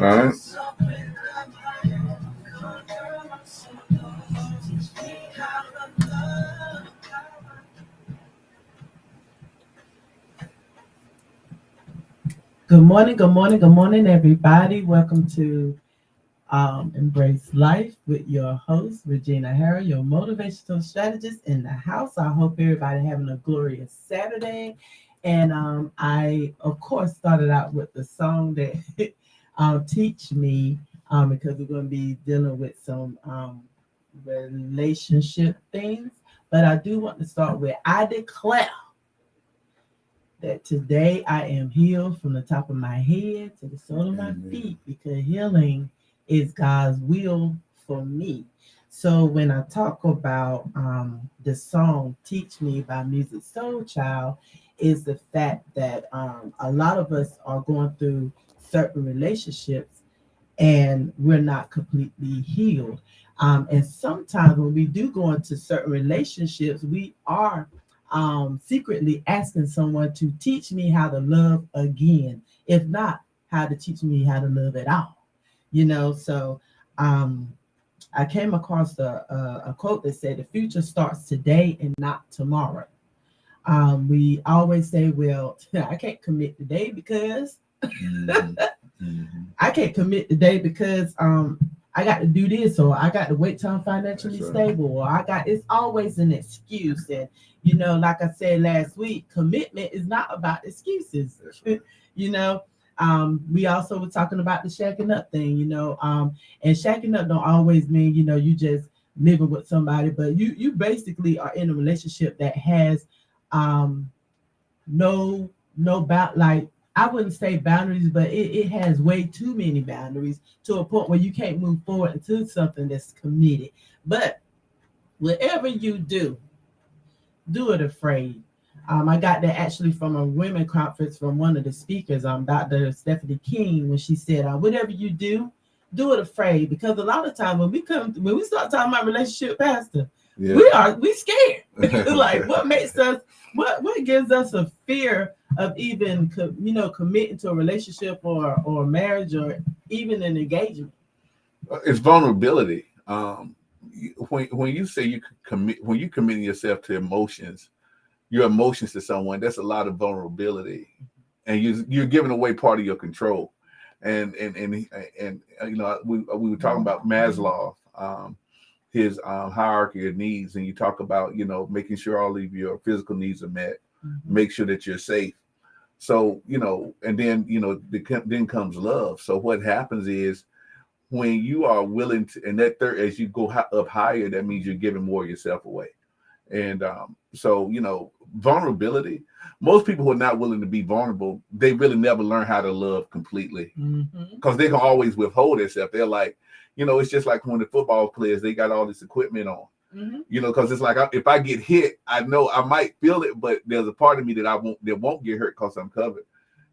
All right. Good morning, good morning, good morning, everybody. Welcome to Embrace Life with your host, Regina Harris, your motivational strategist in the house. I hope everybody having a glorious Saturday. And I, of course, started out with the song that Teach Me, because we're going to be dealing with some relationship things. But I do want to start with, I declare that today I am healed from the top of my head to the sole of my feet, because healing is God's will for me. So when I talk about the song Teach Me by Music Soul Child, is the fact that a lot of us are going through certain relationships and we're not completely healed. And sometimes when we do go into certain relationships, we are secretly asking someone to teach me how to love again, if not how to teach me how to love at all. So I came across a quote that said, the future starts today and not tomorrow. We always say, well, I can't commit today because I can't commit today because I got to do this, or I got to wait till I'm financially stable, or it's always an excuse. And like I said last week, commitment is not about excuses. We also were talking about the shacking up thing, and shacking up don't always mean, you just living with somebody, but you basically are in a relationship that has no like, I wouldn't say boundaries, but it has way too many boundaries to a point where you can't move forward into something that's committed. But whatever you do it afraid. I got that actually from a women conference from one of the speakers, Dr. Stephanie King, when she said, whatever you do it afraid. Because a lot of times when we start talking about relationship, Pastor, we scared. Like, what makes us, what gives us a fear of even committing to a relationship or marriage or even an engagement? It's vulnerability. When you say you commit, when you committing yourself to your emotions to someone, that's a lot of vulnerability, and you're giving away part of your control. And we were talking about Maslow, his hierarchy of needs, and you talk about making sure all of your physical needs are met, make sure that you're safe. So and then then comes love. So what happens is, when you are willing to, and that third, as you go up higher, that means you're giving more of yourself away. And so vulnerability, most people who are not willing to be vulnerable, they really never learn how to love completely, because they can always withhold themselves. They're like, it's just like when the football players, they got all this equipment on, because it's like, if I get hit, I know I might feel it, but there's a part of me that won't get hurt because I'm covered.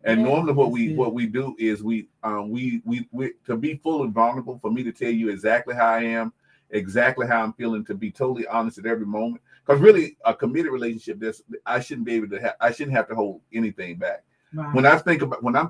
And normally what we do is we to be fully vulnerable, for me to tell you exactly how I am, exactly how I'm feeling, to be totally honest at every moment. Because really, a committed relationship, I shouldn't have to hold anything back. Right. When I'm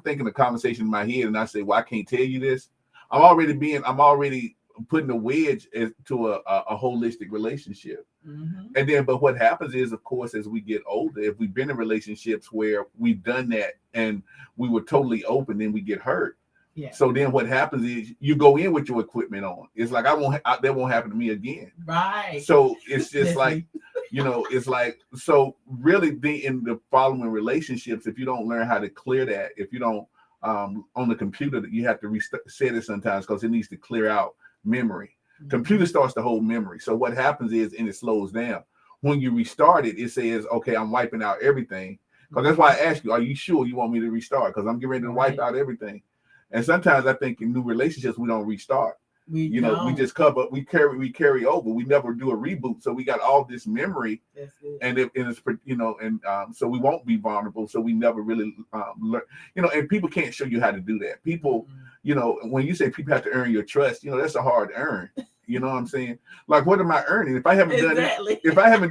thinking a conversation in my head and I say, well, I can't tell you this, I'm already putting a wedge to a holistic relationship. And then, but what happens is, of course, as we get older, if we've been in relationships where we've done that and we were totally open, then we get hurt. Yeah. So then what happens is you go in with your equipment on. It's like, that won't happen to me again. Right. So it's just like, it's like, so really in the following relationships, if you don't learn how to clear that, if you don't on the computer that you have to reset it sometimes because it needs to clear out memory. Computer starts to hold memory. So what happens is, and it slows down. When you restart it, it says, okay, I'm wiping out everything. Because that's why I ask you, are you sure you want me to restart? Because I'm getting ready to wipe out everything. And sometimes I think in new relationships, we don't restart. We just we carry over. We never do a reboot. So we got all this memory, and it's so we won't be vulnerable. So we never really learn, and people can't show you how to do that. People, when you say people have to earn your trust, that's a hard earn. You know what I'm saying? Like, what am I earning if I haven't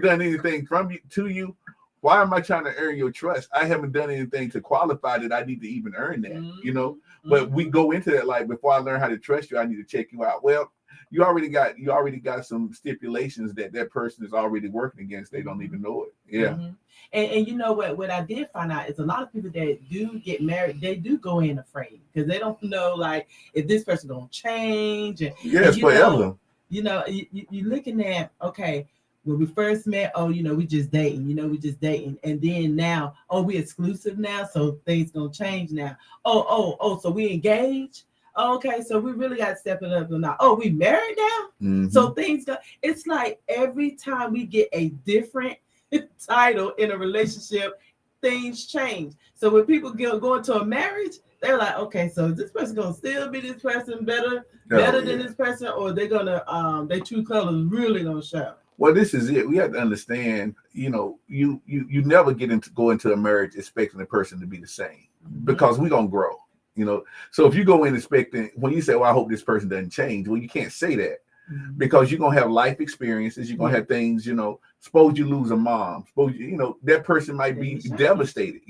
done anything from you to you? Why am I trying to earn your trust? I haven't done anything to qualify that I need to even earn that, But we go into that like, before I learn how to trust you, I need to check you out. Well, you already got some stipulations that person is already working against. They don't even know it. Yeah. And you know what I did find out is a lot of people that do get married, they do go in afraid because they don't know like if this person gonna change. Yes, forever. You're looking at, okay, when we first met, we just dating. And then now, we exclusive now, so things gonna change now. So we engaged? Okay, so we really got to step it up now. Oh, we married now? So things go, it's like every time we get a different title in a relationship, things change. So when people go into a marriage, they're like, okay, so is this person gonna still be this person better than this person, or they're gonna their true colors really gonna show? Well, this is it. We have to understand, you never go into a marriage expecting the person to be the same because we're gonna grow, So if you go in expecting, when you say, well, I hope this person doesn't change, well, you can't say that because you're gonna have life experiences, you're gonna have things, suppose you lose a mom, suppose that person might be devastated,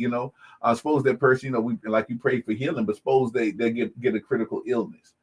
suppose that person, we like you pray for healing, but suppose they get a critical illness.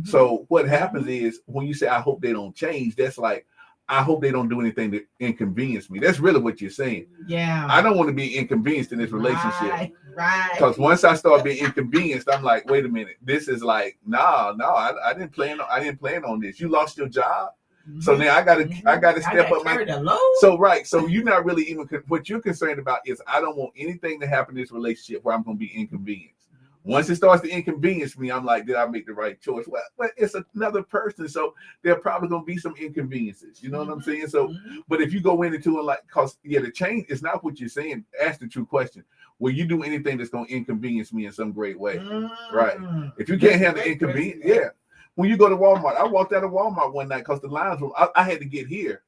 So what happens is when you say, I hope they don't change, that's like, I hope they don't do anything to inconvenience me. That's really what you're saying. Yeah. I don't want to be inconvenienced in this relationship. Right. Because once I start being inconvenienced, I'm like, wait a minute. This is like, no, I didn't plan on this. You lost your job. So now I gotta step up my load. So you're not really even what you're concerned about is I don't want anything to happen in this relationship where I'm gonna be inconvenienced. Once it starts to inconvenience me, I'm like, did I make the right choice? Well, it's another person, so there are probably going to be some inconveniences. You know what I'm saying? So, but if you go into it like, the change is not what you're saying. Ask the true question. Will you do anything that's going to inconvenience me in some great way? Right. If you can't handle the inconvenience, When you go to Walmart, I walked out of Walmart one night because the lines were, I had to get here.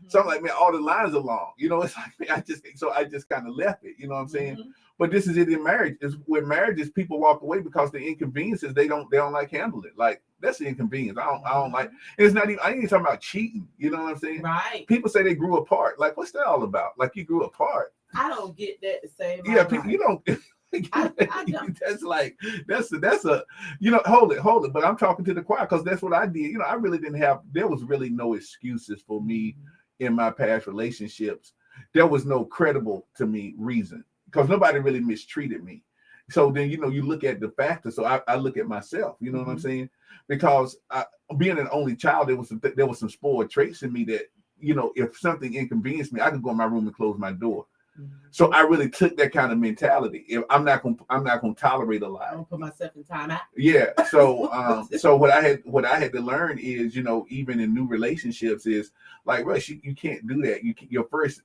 So I'm like, man, all the lines are long. It's like, man, I just kind of left it. You know what I'm saying? But this is it in marriage. Is where marriages people walk away because the inconveniences they don't like handle it. Like that's the inconvenience. I don't like. And it's not even. I ain't even talking about cheating. You know what I'm saying? Right. People say they grew apart. Like what's that all about? Like you grew apart. I don't get that the same. Yeah, you don't. I don't. That's a hold it. But I'm talking to the choir because that's what I did. I really didn't have. There was really no excuses for me in my past relationships. There was no credible to me reason. Because nobody really mistreated me. So then, you look at the factors. So I look at myself, you know what I'm saying? Because being an only child, there was some spoiled traits in me that, if something inconvenienced me, I could go in my room and close my door. So I really took that kind of mentality. If I'm not gonna tolerate a lie. I don't put myself in time out. Yeah. So so what I had to learn is, even in new relationships is like, Rush, you can't do that. Your first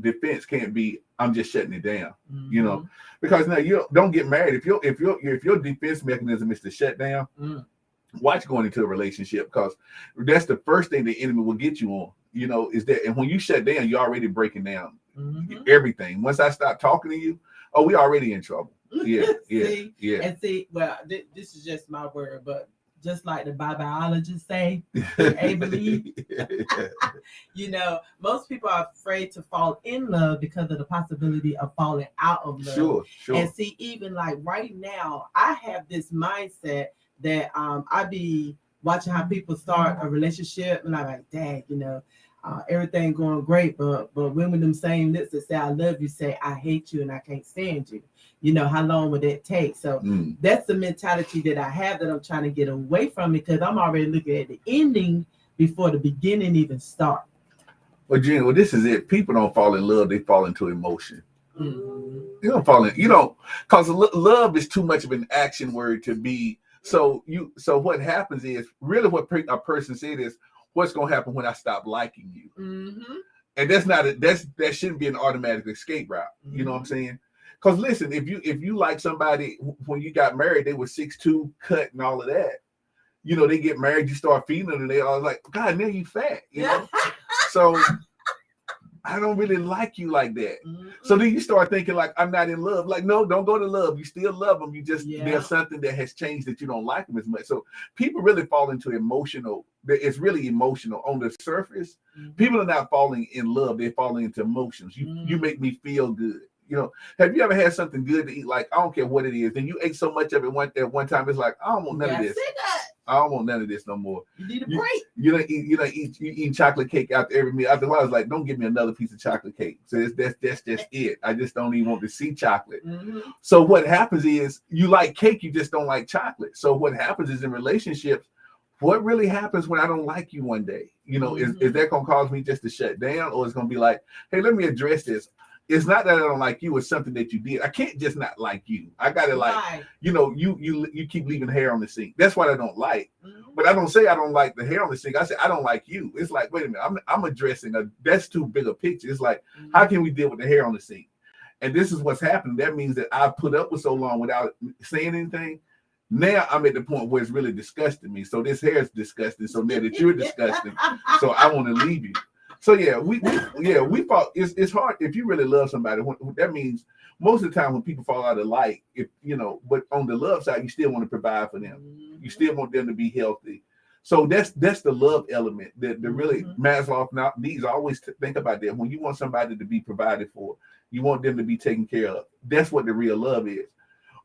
defense can't be I'm just shutting it down, because now you don't get married if your defense mechanism is to shut down. Watch going into a relationship because that's the first thing the enemy will get you on. Is that, and when you shut down, you're already breaking down everything. Once I stop talking to you, we already in trouble. Yeah, yeah. And see, well, this is just my word, but just like the biologists say, I believe, most people are afraid to fall in love because of the possibility of falling out of love. Sure. And see, even like right now, I have this mindset that I be watching how people start a relationship, and I'm like, dang, everything going great, but when them same lips that say I love you say I hate you and I can't stand you, how long would that take? So that's the mentality that I have that I'm trying to get away from, because I'm already looking at the ending before the beginning even starts. Well, Jen, this is it. People don't fall in love; they fall into emotion. Mhm. You don't fall in. You don't, because love is too much of an action word to be. So what happens is really what a person said is, what's going to happen when I stop liking you? Mm-hmm. And that's not that shouldn't be an automatic escape route. You know what I'm saying? Because listen, if you like somebody when you got married, they were 6'2", cut and all of that. You know, they get married, you start feeling them, and they all like, God, now you fat. You know, so I don't really like you like that. So then you start thinking like, I'm not in love. Like, no, don't go to love. You still love them. You just there's something that has changed that you don't like them as much. So people really fall into emotional. It's really emotional on the surface. People are not falling in love. They're falling into emotions. You make me feel good. You know, have you ever had something good to eat? Like, I don't care what it is. Then you ate so much of it at one time. It's like, I don't want none of this. I don't want none of this no more. You need a break. You eat chocolate cake after every meal. After a while, I was like, don't give me another piece of chocolate cake. So that's just it. I just don't even want to see chocolate. So what happens is you like cake, you just don't like chocolate. So what happens is in relationships, what really happens when I don't like you one day? You know, is that gonna cause me just to shut down, or it's gonna be like, hey, let me address this. It's not that I don't like you, it's something that you did. I can't just not like you. I gotta like, you know, you keep leaving hair on the sink. That's what I don't like. But I don't say I don't like the hair on the sink. I say I don't like you. It's like, wait a minute, I'm addressing that's too big a picture. It's like, how can we deal with the hair on the sink? And this is what's happening. That means that I put up with so long without saying anything. Now I'm at the point where it's really disgusting me. So this hair is disgusting. So now that you're disgusting, so I want to leave you. So we fought. It's hard if you really love somebody. That means most of the time when people fall out of light, if you know, but on the love side, you still want to provide for them. You still want them to be healthy. So that's the love element that the really Maslow needs. Always think about that. When you want somebody to be provided for, you want them to be taken care of. That's what the real love is.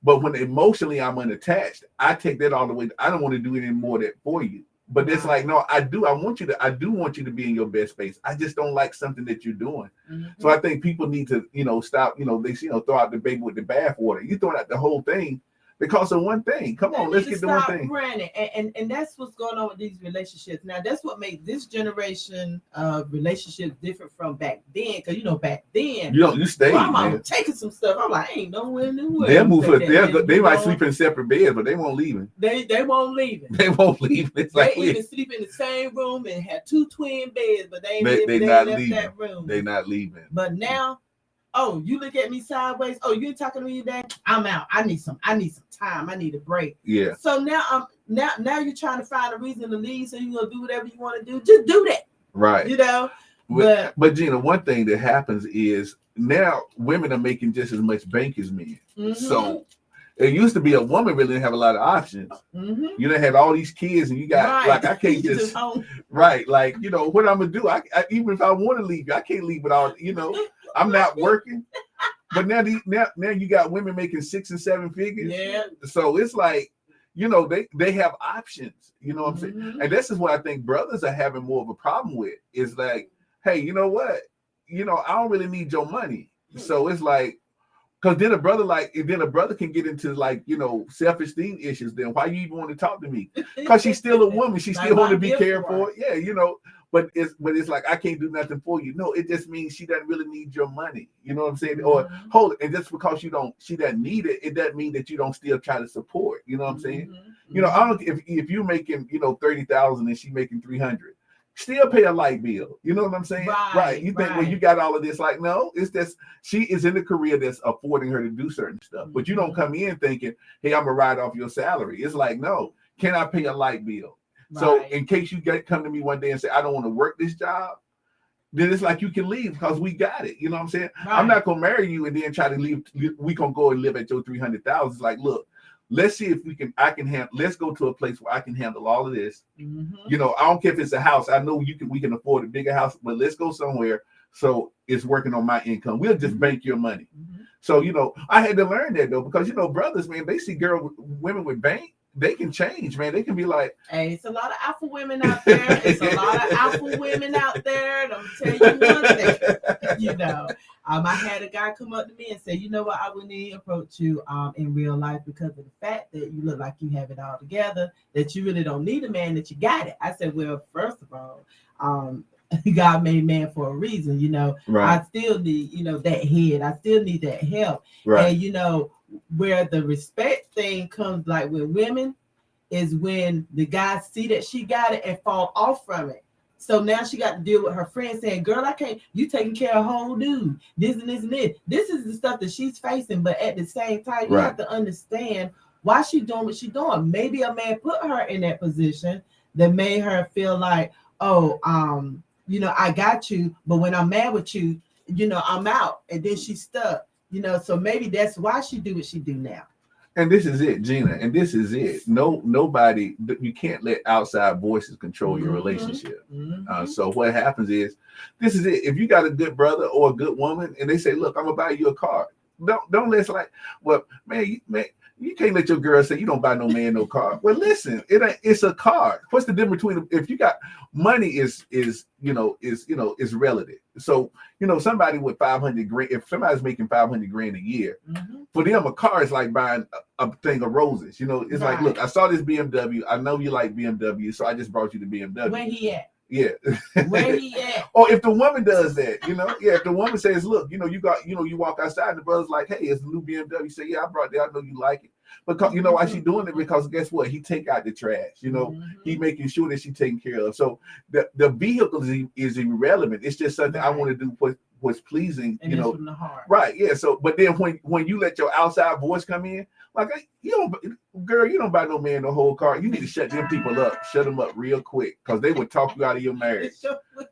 But when emotionally I'm unattached, I take that all the way. I don't want to do any more of that for you. But it's like, no, I do want you to be in your best space. I just don't like something that you're doing. So I think people need to, stop, they throw out the baby with the bathwater. You throwing out the whole thing because of one thing. Come on, let's get the one thing. Running. And that's what's going on with these relationships. Now, that's what made this generation of relationships different from back then. Because, back then, you stayed. I'm taking some stuff. I'm like, ain't nowhere in the world. They'll move they might sleep in separate beds, but they won't leave it. They won't leave it. They won't leave it. They even sleep in the same room and have 2 twin beds, but they left that room. They're not leaving. But now, oh, you look at me sideways. Oh, you ain't talking to me today? I'm out. I need some time. I need a break. Yeah. So now you're trying to find a reason to leave, so you're gonna do whatever you want to do. Just do that. Right. But Gina, one thing that happens is now women are making just as much bank as men. So it used to be a woman really didn't have a lot of options. You done had all these kids and you got like I can't just right. Like, what I'm gonna do? I even if I want to leave, I can't leave without, I'm not working. But now you got women making 6 and 7 figures. Yeah. So it's like, they have options. You know what I'm saying? And this is what I think brothers are having more of a problem with. Is like, hey, you know what? I don't really need your money. So it's like, because then a brother can get into like, self-esteem issues. Then why you even want to talk to me? Because she's still a woman. She still want to be cared for. Yeah, but it's like I can't do nothing for you. No, it just means she doesn't really need your money. You know what I'm saying? Or hold it. And just because she doesn't need it, it doesn't mean that you don't still try to support. You know what I'm saying? I don't if you're making 30,000 and she making 300. Still pay a light bill. You know what I'm saying? Right. You think, well, you got all of this. Like, no, it's just she is in a career that's affording her to do certain stuff. But you don't come in thinking, hey, I'm gonna ride off your salary. It's like, no, can I pay a light bill? So in case you come to me one day and say, I don't want to work this job, then it's like you can leave because we got it. You know what I'm saying? I'm not gonna marry you and then try to leave. We gonna go and live at your 300,000. It's like, look. Let's see if let's go to a place where I can handle all of this. I don't care if it's a house. I know we can afford a bigger house, but let's go somewhere so it's working on my income. We'll just bank your money. So, I had to learn that though, because brothers, man, they see women with bank, they can change, man. They can be like, hey, it's a lot of alpha women out there. It's a lot of alpha women out there. And I'm gonna tell you one thing, I had a guy come up to me and say, you know what, I wouldn't even approach you in real life because of the fact that you look like you have it all together, that you really don't need a man, that you got it. I said, well, first of all, God made man for a reason. Right. I still need, that head. I still need that help. Right. And where the respect thing comes, like with women, is when the guys see that she got it and fall off from it. So now she got to deal with her friends saying, girl, I can't, you taking care of a whole dude, this and this and this. This is the stuff that she's facing. But at the same time, you have to understand why she's doing what she's doing. Maybe a man put her in that position that made her feel like, oh, I got you, but when I'm mad with you, I'm out. And then she's stuck, so maybe that's why she do what she do now. And this is it, Gina. And this is it. Nobody, you can't let outside voices control your relationship. So what happens is, this is it. If you got a good brother or a good woman, and they say, "Look, I'm gonna buy you a car," don't let's like, well, man, you can't let your girl say you don't buy no man no car. Well, listen, it's a car. What's the difference between if you got money is relative. So somebody with 500 grand, if somebody's making 500 grand a year, for them a car is like buying a thing of roses. It's like, look, I saw this BMW. I know you like BMW, so I just brought you the BMW. Where he at? Yeah. Where he at? Or if the woman does that, if the woman says, look, you walk outside and the brother's like, hey, it's a new BMW. You say, yeah, I brought that. I know you like it. Because you know why she's doing it? Because guess what? He take out the trash. He making sure that she's taken care of. So the vehicle is irrelevant. It's just something I want to do what's pleasing. And from the heart. Right? Yeah. So, but then when you let your outside voice come in, like you don't buy no man the whole car. You need to shut them people up. Shut them up real quick because they would talk you out of your marriage.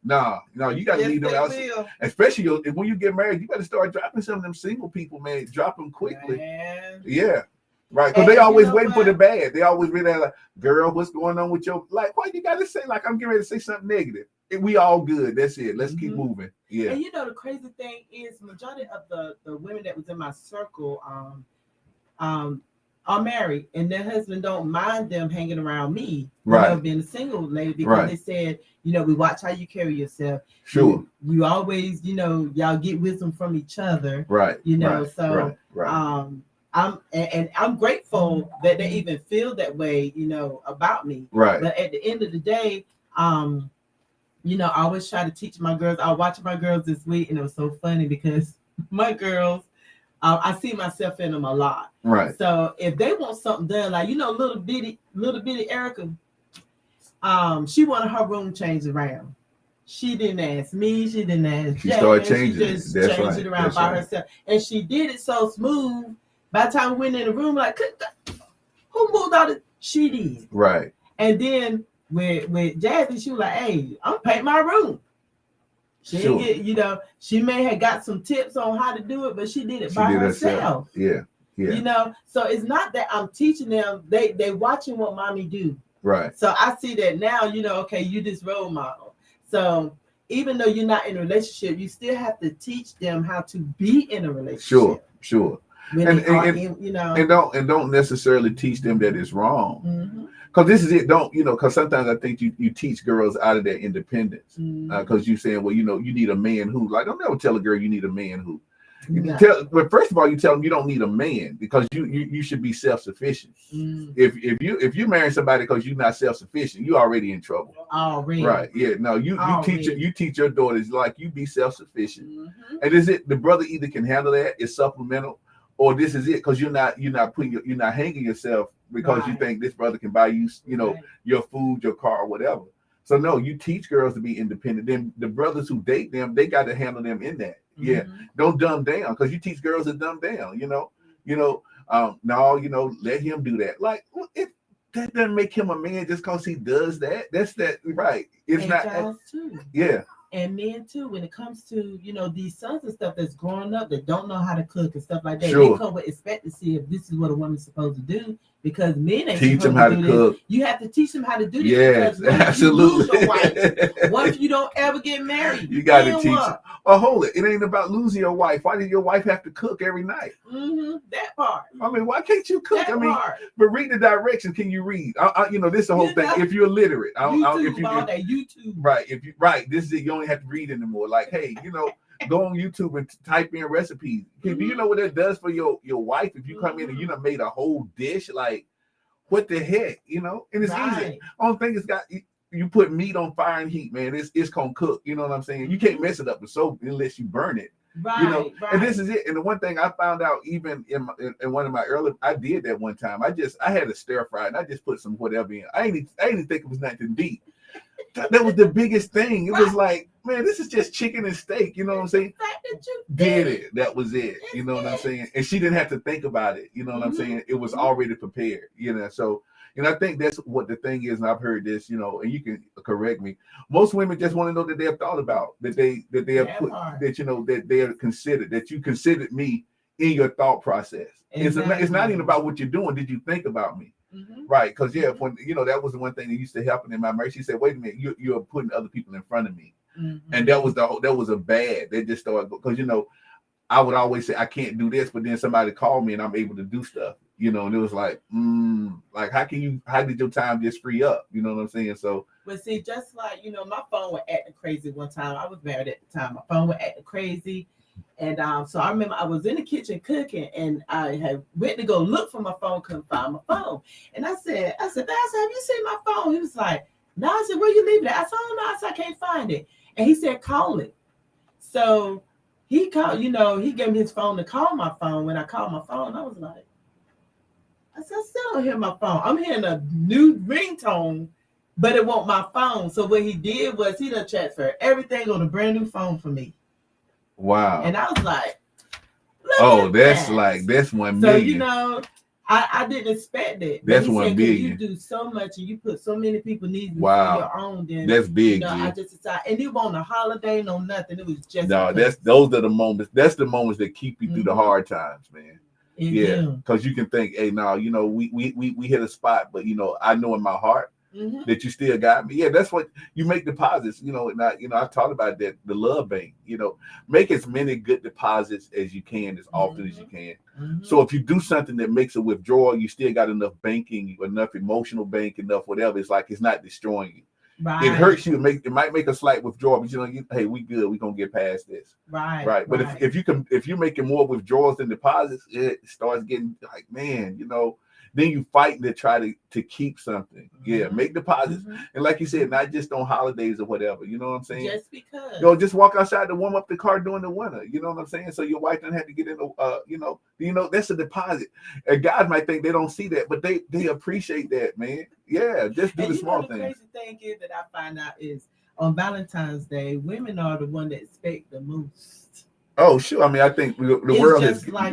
No, you got to leave them out. Especially when you get married, you got to start dropping some of them single people, man. Drop them quickly. Man. Yeah. Right, because they always waiting for the bad. They always really like, girl, what's going on with your like? Why you gotta say like I'm getting ready to say something negative? We all good. That's it. Let's keep moving. Yeah. And the crazy thing is, majority of the women that was in my circle, are married, and their husband don't mind them hanging around me. Being a single lady because they said, we watch how you carry yourself. Sure. You always, y'all get wisdom from each other. Right. So I'm grateful that they even feel that way, about me. Right. But at the end of the day, I always try to teach my girls. I was watching my girls this week, and it was so funny because my girls, I see myself in them a lot. Right. So if they want something done, like little bitty Erica, she wanted her room changed around. She didn't ask me. She didn't ask. She started changing. She just changed it around by herself, and she did it so smooth. By the time we went in the room, like, who moved out of? She did. Right. And then with Jazzy, she was like, hey, I'm painting my room. She didn't get, she may have got some tips on how to do it, but she did it by herself. Yeah. So it's not that I'm teaching them, they watching what mommy do. Right. So I see that now, okay, you this role model. So even though you're not in a relationship, you still have to teach them how to be in a relationship. Sure. And don't necessarily teach them that it's wrong, because this is it. Don't because sometimes I think you teach girls out of their independence, because you're saying, well, you need a man who, like, don't ever tell a girl you need a man who. But first of all, you tell them you don't need a man because you should be self-sufficient. If you marry somebody because you're not self-sufficient, you're already in trouble. Already. Right. Yeah. No, you teach your daughters like you be self-sufficient. And is it the brother either can handle that, it's supplemental, or this is it because you're not hanging yourself because you think this brother can buy you your food, your car, or whatever. So no, you teach girls to be independent. Then the brothers who date them, they got to handle them in that. Yeah, don't dumb down because you teach girls to dumb down. Let him do that. Like, if that doesn't make him a man just because he does that, that's that right. It's and not. Too. Yeah. And men too, when it comes to these sons and stuff that's growing up that don't know how to cook and stuff like that, they come with expectancy if this is what a woman's supposed to do. Because men ain't teach them how to cook. This. You have to teach them how to do this. Yes, absolutely. What if you don't ever get married? You got to teach them. Oh, hold it. It ain't about losing your wife. Why did your wife have to cook every night? That part. I mean, why can't you cook? That part. But read the directions. Can you read? This is the whole thing. If you're illiterate, YouTube. Right. This is it. You only have to read anymore. Like, hey, go on YouTube and type in recipes. Do you know what that does for your wife if you come in and you made a whole dish? Like, what the heck, And it's easy. Only thing you put meat on fire and heat, man, it's gonna cook. You know what I'm saying? You can't mess it up with soap unless you burn it. Right, you know, right. And this is it. And the one thing I found out, even in one of my early, I did that one time. I had a stir fry and I just put some whatever in. I didn't think it was nothing deep. That was the biggest thing. It was like, man, this is just chicken and steak. You know what I'm saying? Did it. That was it. You know what I'm saying? And she didn't have to think about it. You know what I'm saying? It was already prepared. You know, so. And I think that's what the thing is, and I've heard this, you know, and you can correct me. Most women just want to know that they have thought about, that they have put, that, you know, that they are considered, that you considered me in your thought process. Exactly. It's not even about what you're doing. Did you think about me? Right? Because when you know, that was the one thing that used to happen in my marriage. She said, "Wait a minute, you're putting other people in front of me," and that was a bad. They just started, because you know, I would always say I can't do this, but then somebody called me and I'm able to do stuff. You know, and it was like, how did your time just free up? You know what I'm saying? So, but see, just like, you know, my phone was acting crazy one time. I was married at the time. My phone was acting crazy. And so I remember I was in the kitchen cooking and I had went to go look for my phone, couldn't find my phone. And I said, Bass, have you seen my phone? He was like, no. I said, where you leaving it? I said, oh, no. I said, I can't find it. And he said, call it. So he called, you know, he gave me his phone to call my phone. When I called my phone, I was like, I said, I still don't hear my phone. I'm hearing a new ringtone, but it wasn't my phone. So what he did was he done transferred everything on a brand new phone for me. Wow. And I was like, that's $1 million. So, you know, I didn't expect it. That's $1 million. You do so much and you put so many people needs before your own. Then that's big. You know, I just decided, and it wasn't a holiday, no nothing. It was just those are the moments. That's the moments that keep you through the hard times, man. Because you can think, hey, now, you know, we hit a spot, but you know, I know in my heart that you still got me. Yeah, that's what you make deposits. You know, and I talked about that, the love bank. You know, make as many good deposits as you can, as often as you can. So if you do something that makes a withdrawal, you still got enough banking, enough emotional bank, enough whatever. It's like it's not destroying you. Right. It hurts you. It might make a slight withdrawal, but you know, hey, we good. We gonna get past this. Right. But if you're making more withdrawals than deposits, it starts getting like, man, you know, then you fight to try to keep something. Yeah, make deposits. And like you said, not just on holidays or whatever. You know what I'm saying? Just because. You know, just walk outside to warm up the car during the winter. You know what I'm saying? So your wife doesn't have to get in the you know, that's a deposit. And guys might think they don't see that, but they appreciate that, man. Yeah, just do the small things. The crazy thing is that I find out is on Valentine's Day, women are the one that expect the most. Oh, sure. I mean, I think the world is like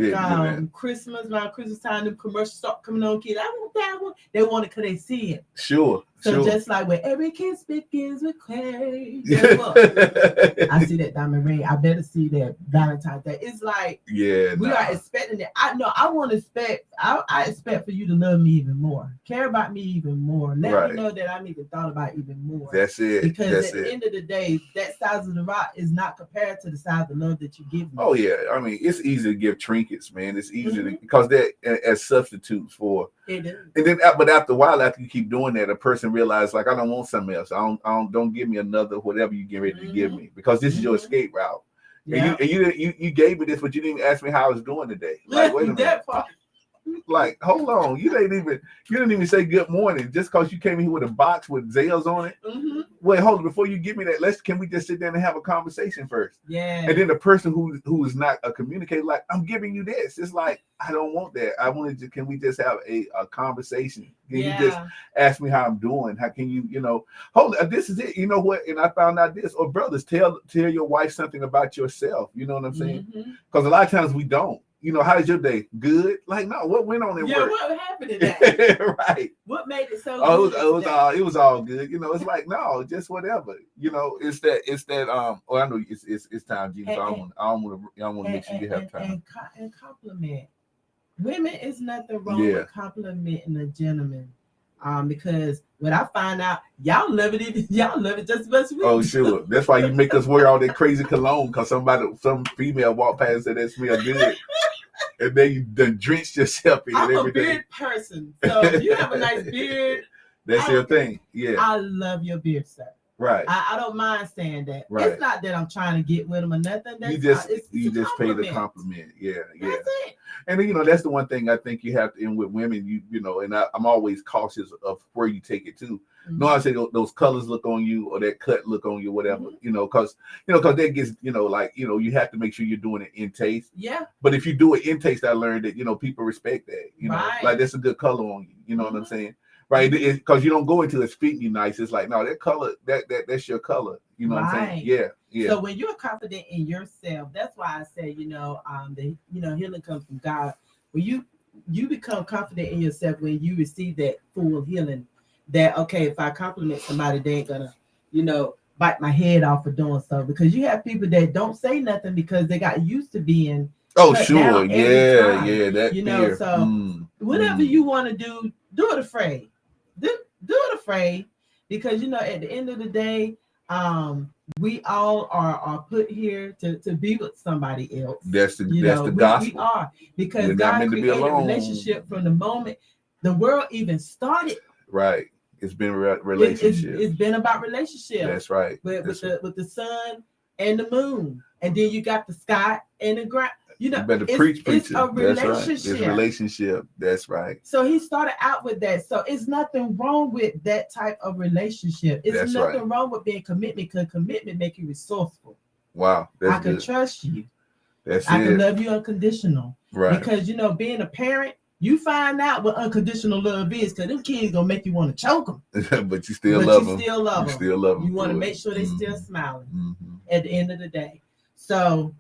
Christmas, around Christmas time, the commercials start coming on. Kid, I want that one. They want it because they see it. Sure. So just like when every kiss begins with clay. I see that diamond ring. I better see that Valentine's Day. It's like we are expecting it. I know I want to expect. I expect for you to love me even more, care about me even more, let me know that I'm even thought about even more. That's it. Because at the end of the day, that size of the rock is not compared to the size of love that you give me. Oh yeah, I mean it's easy to give trinkets, man. It's easy because they're as substitutes for. It is. And then, but after a while, after you keep doing that, a person realizes, like, I don't want something else. Don't give me another whatever you get ready to give me, because this is your escape route. Yeah. And you gave me this, but you didn't ask me how I was doing today. Like, wait a minute. Like, hold on, you didn't even say good morning just because you came in here with a box with Zales on it. Wait, hold on, before you give me that, can we just sit down and have a conversation first? Yeah. And then the person who is not a communicator, like, I'm giving you this. It's like, I don't want that. I wanted to. Can we just have a conversation? Can you just ask me how I'm doing? How can you, hold on, this is it. You know what? And I found out this. Or brothers, tell your wife something about yourself. You know what I'm saying? Because a lot of times we don't. How's your day? Good? Like, no, what went on in work? Yeah, what happened in that? Right. What made it so good? It was all good. It's like, no, just whatever. It's that I know it's time, Jesus. I don't want to make sure you have time. And compliment. Women, is nothing wrong with complimenting a gentleman. Because when I find out, y'all love it just as much as we. Oh, sure. That's why you make us wear all that crazy cologne, because some female walk past that smell good. And then you done drenched yourself in it every day. I'm a beard person. So if you have a nice beard, that's your thing. Yeah. I love your beard, sir. Right. I don't mind saying that. Right. It's not that I'm trying to get with him or nothing. You just paid a compliment. Yeah. That's it. And that's the one thing I think you have to, and with women, and I'm always cautious of where you take it to. No, I say those colors look on you or that cut look on you, whatever, because that gets, you have to make sure you're doing it in taste. Yeah. But if you do it in taste, I learned that, people respect that, right. like that's a good color on you. You know what I'm saying? Right. Because you don't go into it's fitting you nice. It's like, no, that color, that's your color. You know what I'm saying? Yeah. Yeah. So when you're confident in yourself, that's why I say, healing comes from God. When you become confident in yourself, when you receive that full healing, that okay, if I compliment somebody, they ain't gonna, bite my head off for doing so. Because you have people that don't say nothing because they got used to being sure, yeah, that so whatever you want to do it afraid. Do it afraid, because at the end of the day, we all are put here to be with somebody else. That's the gospel. We are, because God created a relationship from the moment the world even started. Right. It's been relationship. It's been about relationship. That's right. With the sun and the moon, and then you got the sky and the ground. You better preach. It's a relationship. That's right. It's relationship. That's right. So he started out with that. So it's nothing wrong with that type of relationship. It's nothing wrong with being commitment, because commitment make you resourceful. Wow. I can trust you. I can love you unconditional. Right. Because being a parent, you find out what unconditional love is, because them kids gonna make you want to choke them. But you still love them. You still love them. You want to make sure they still smiling at the end of the day. So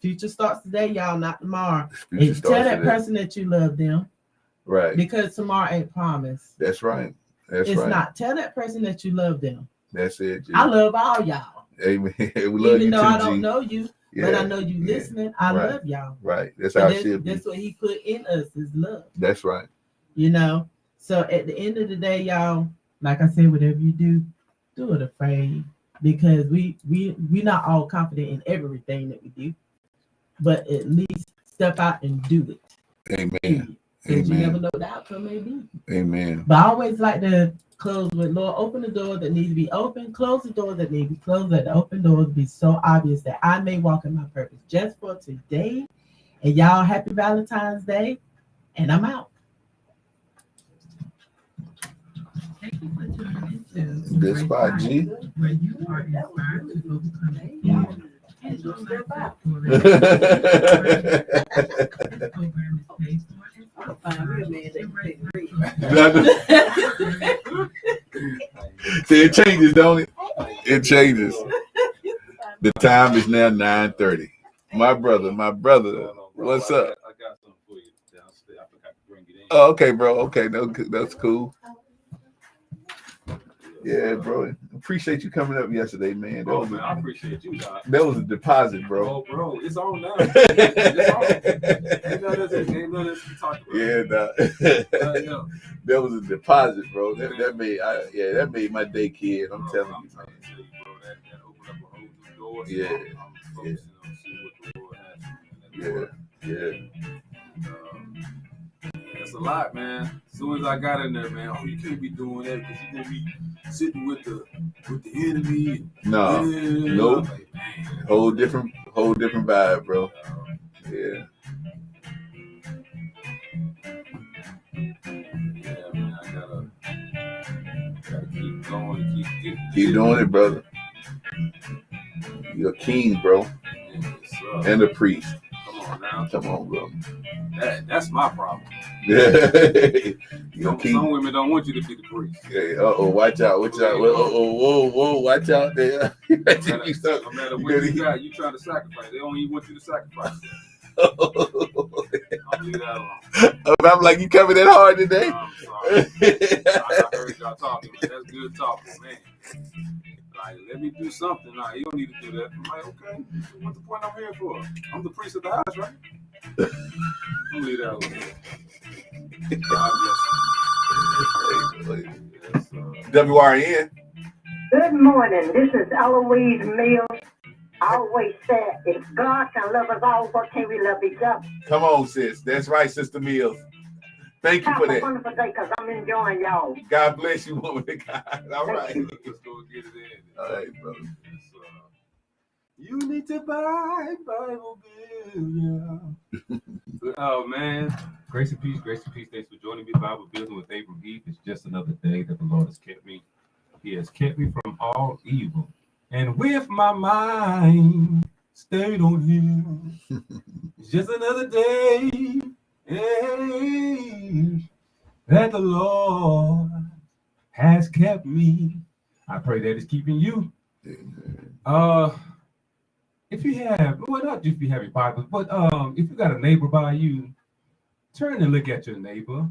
future starts today, y'all, not tomorrow. And tell that person that you love them. Right. Because tomorrow ain't promised. That's right. It's not. Tell that person that you love them. That's it, G. I love all y'all. Amen. We love Even you though too, I don't G. know you, but I know you listening. I love y'all. Right. That's how it should be. That's what he put in us, is love. That's right. So at the end of the day, y'all, like I said, whatever you do it afraid. Because we not all confident in everything that we do. But at least step out and do it. Amen. Because you never know what the outcome may be. Amen. But I always like to close with, Lord, open the door that needs to be open, close the door that needs to be closed. Let the open doors be so obvious that I may walk in my purpose just for today. And y'all, happy Valentine's Day. And I'm out. Thank you for tuning into Good spot, G. Where you are inspired to overcome. And your life program is paid for See, it changes, don't it? It changes. The time is now 9:30. My brother, what's up? I got something for you downstairs. I forgot to bring it in. Oh, okay, bro. Okay, that's cool. Yeah, bro. Appreciate you coming up yesterday, man. I appreciate you, Doc. That was a deposit, bro. Oh, bro, it's on now. It's on. Ain't nothing else to talk about. Yeah, nah. That was a deposit, bro. That made my day, kid. I'm telling you, man. Bro, that opened up a whole new door. Yeah. I'm focusing on seeing what the Lord has for me. Yeah. That's a lot, man. As soon as I got in there, man, you can't be doing that because you're gonna be sitting with the enemy. No, nope. Like, whole different vibe, bro. Yeah. Yeah, man, I gotta keep going, keep doing it, brother. You're a king, bro, and a priest. Come on, bro. That's my problem. Some women don't want you to be the priest. Yeah. Watch out. Whoa, watch out there. No matter what you got, you trying to sacrifice. They don't even want you to sacrifice. I'll leave that alone. I'm like, you coming in hard today? I'm sorry. I heard y'all talking. That's good talking, man. Like, let me do something. Nah, you don't need to do that. I'm like, okay, what's the point I'm here for? I'm the priest of the house, right? I'll leave that alone. God bless you. Yes, WYRN. Good morning. This is Eloise Mills. I always said, if God can love us all, what can we love each other? Come on, sis. That's right, Sister Mills. Thank you for that. Have a wonderful day, because I'm enjoying y'all. God bless you, woman of God. All right. Let's go get it in. All right, brother. You need to buy Bible Bill, yeah. Oh man, grace and peace, grace and peace. Thanks for joining me. Bible Building with Abram Heath. It's just another day that the Lord has kept me. He has kept me from all evil, and with my mind stayed on Him. It's just another day, hey, that the Lord has kept me. I pray that it's keeping you. If you have, well, not if you have your Bible, but if you got a neighbor by you, turn and look at your neighbor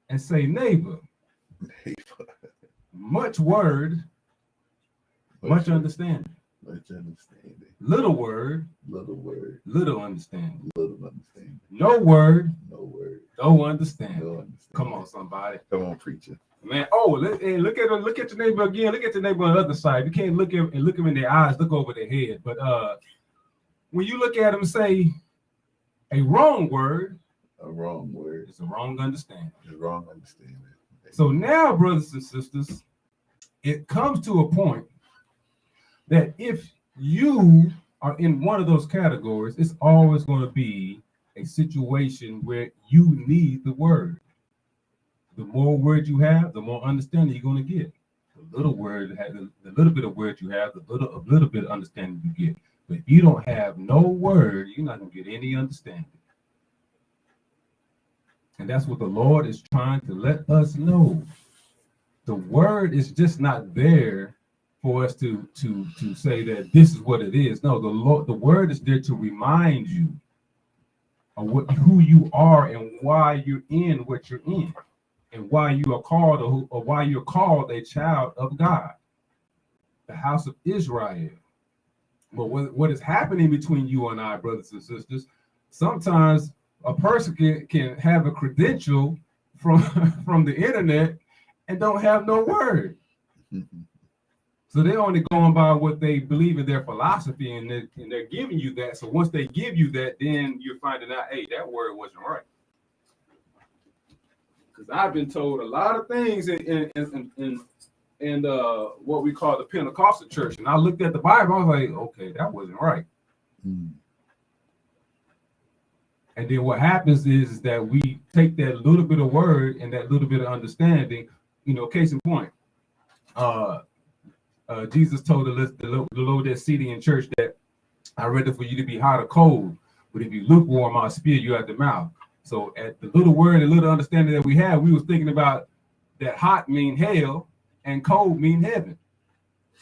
and say, neighbor, much word, much understanding. Much understanding. Little word, little understanding. understanding. No word, no understanding. No understanding. Come on, somebody. Come on, preacher. Man, look at your neighbor again. Look at your neighbor on the other side. You can't look him in their eyes, look over their head. But when you look at them, say a wrong word. A wrong word. It's a wrong understanding. It's a wrong understanding. So now, brothers and sisters, it comes to a point that if you are in one of those categories, it's always going to be a situation where you need the word. The more word you have, the more understanding you're going to get. The little bit of word you have, the little bit of understanding you get. But if you don't have no word, you're not going to get any understanding. And that's what the Lord is trying to let us know. The word is just not there for us to say that this is what it is. No, the word is there to remind you of who you are and why you're in what you're in, and why you are called or why you're called a child of God, the house of Israel. But what is happening between you and I, brothers and sisters, sometimes a person can have a credential from the internet and don't have no word. So they're only going by what they believe in their philosophy, and they're giving you that. So once they give you that, then you're finding out, hey, that word wasn't right. Because I've been told a lot of things in what we call the Pentecostal church, and I looked at the Bible, I was like, okay, that wasn't right. And then what happens is that we take that little bit of word and that little bit of understanding, case in point, Jesus told the Lord that's seated in church that I ready for you to be hot or cold, but if you lukewarm, I'll spew you out the mouth. So at the little word and little understanding that we have, we was thinking about that hot mean hell and cold mean heaven.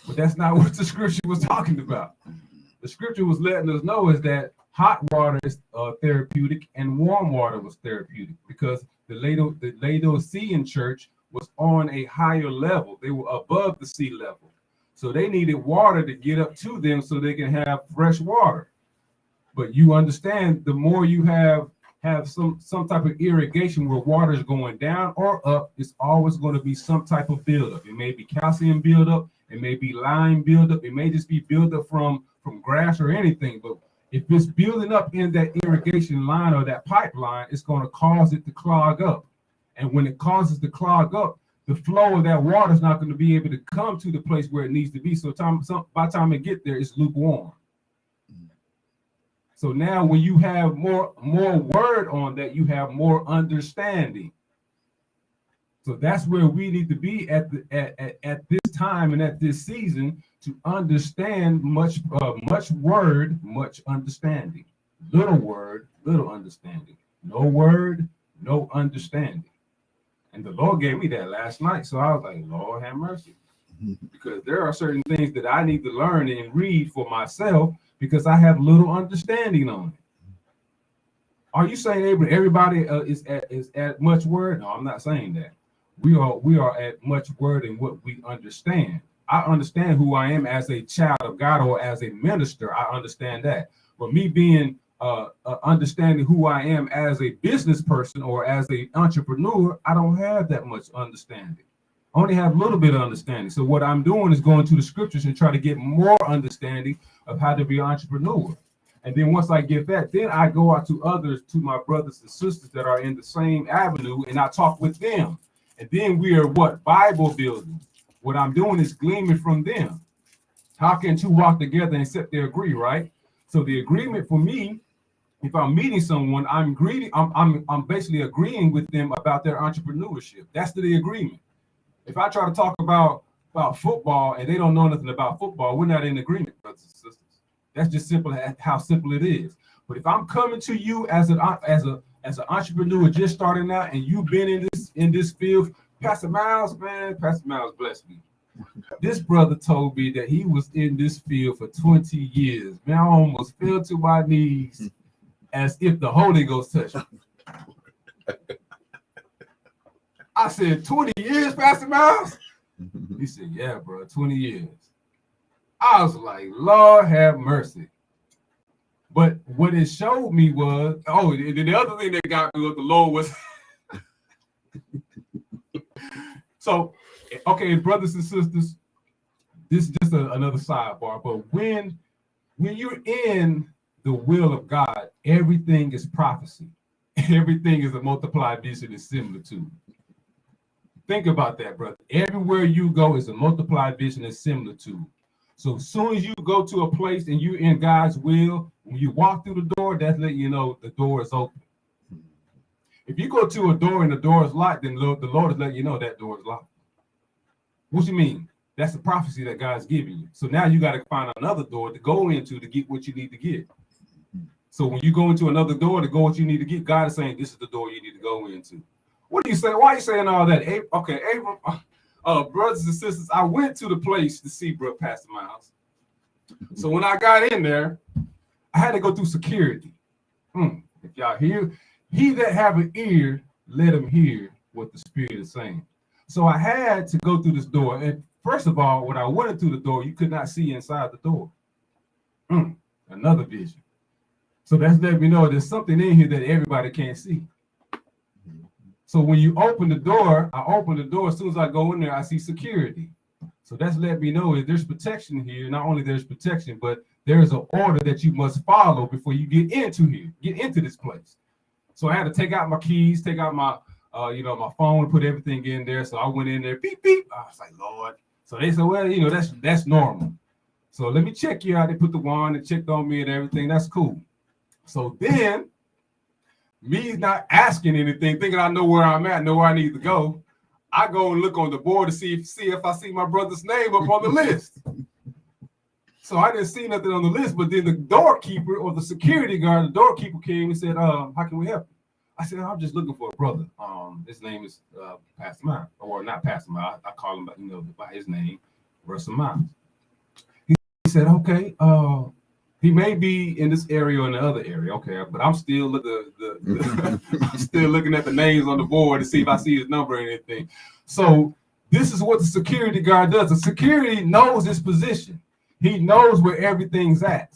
But that's not what the scripture was talking about. The scripture was letting us know is that hot water is therapeutic and warm water was therapeutic, because the Laodicean church was on a higher level. They were above the sea level. So they needed water to get up to them so they can have fresh water. But you understand, the more you have some type of irrigation where water is going down or up, it's always going to be some type of buildup. It may be calcium buildup, it may be lime buildup, it may just be buildup from grass or anything. But if it's building up in that irrigation line or that pipeline, it's going to cause it to clog up. And when it causes to clog up, the flow of that water is not going to be able to come to the place where it needs to be. So by the time it get there, it's lukewarm. So now when you have more word on that, you have more understanding. So that's where we need to be at this time and at this season, to understand much word, much understanding. Little word, little understanding. No word, no understanding. And the Lord gave me that last night. So I was like, Lord have mercy. Because there are certain things that I need to learn and read for myself, because I have little understanding on it. Are you saying, Abraham, everybody is at much word? No, I'm not saying that. We are at much word in what we understand. I understand who I am as a child of God or as a minister. I understand that. But me being understanding who I am as a business person or as an entrepreneur, I don't have that much understanding. I only have a little bit of understanding. So what I'm doing is going to the scriptures and try to get more understanding of how to be an entrepreneur. And then once I get that, then I go out to others, to my brothers and sisters that are in the same avenue, and I talk with them. And then we are Bible building. What I'm doing is gleaming from them. How can two walk together except they agree, right? So the agreement for me, if I'm meeting someone, I'm basically agreeing with them about their entrepreneurship. That's the agreement. If I try to talk about football and they don't know nothing about football, we're not in agreement, brothers and sisters. That's just simple, how simple it is. But if I'm coming to you as an entrepreneur just starting out, and you've been in this field, Pastor Miles, blessed me. This brother told me that he was in this field for 20 years. Man, I almost fell to my knees as if the Holy Ghost touched me. I said, 20 years, Pastor Miles? He said, yeah, bro, 20 years. I was like, Lord have mercy. But what it showed me was, the other thing that got me with the Lord was, so, okay, brothers and sisters, this is just another sidebar, but when you're in the will of God, everything is prophecy. Everything is a multiplied vision is similar to. Think about that, brother. Everywhere you go is a multiplied vision is similar to. So as soon as you go to a place and you're in God's will, when you walk through the door, that's letting you know the door is open. If you go to a door and the door is locked, then the Lord is letting you know that door is locked. What you mean? That's the prophecy that God's giving you. So now you got to find another door to go into to get what you need to get. So when you go into another door to go what you need to get, God is saying this is the door you need to go into. What do you say? Why are you saying all that? Okay, Abram, brothers and sisters, I went to the place to see Brother Pastor Miles. So when I got in there, I had to go through security. If y'all hear, he that have an ear, let him hear what the Spirit is saying. So I had to go through this door. And first of all, when I went into the door, you could not see inside the door. Another vision. So that's letting me know there's something in here that everybody can't see. So when you open the door, I open the door. As soon as I go in there, I see security. So that's letting me know that there's protection here. Not only there's protection, but there's an order that you must follow before you get into this place. So I had to take out my keys, take out my my phone, put everything in there. So I went in there, beep, beep. I was like, Lord. So they said, well, that's normal. So let me check you out. They put the wand and checked on me and everything. That's cool. So then, me not asking anything, thinking I know where I'm at, know where I need to go, I go and look on the board to see if I see my brother's name up on the list. So I didn't see nothing on the list, but then the doorkeeper or the security guard, the doorkeeper came and said, how can we help you? I said, I'm just looking for a brother. His name is Pastor Miles, or not Pastor Miles. I call him, by his name, Russell Miles. He said, okay, he may be in this area or in the other area, okay, but I'm still looking at the names on the board to see if I see his number or anything. So this is what the security guard does. The security knows his position. He knows where everything's at.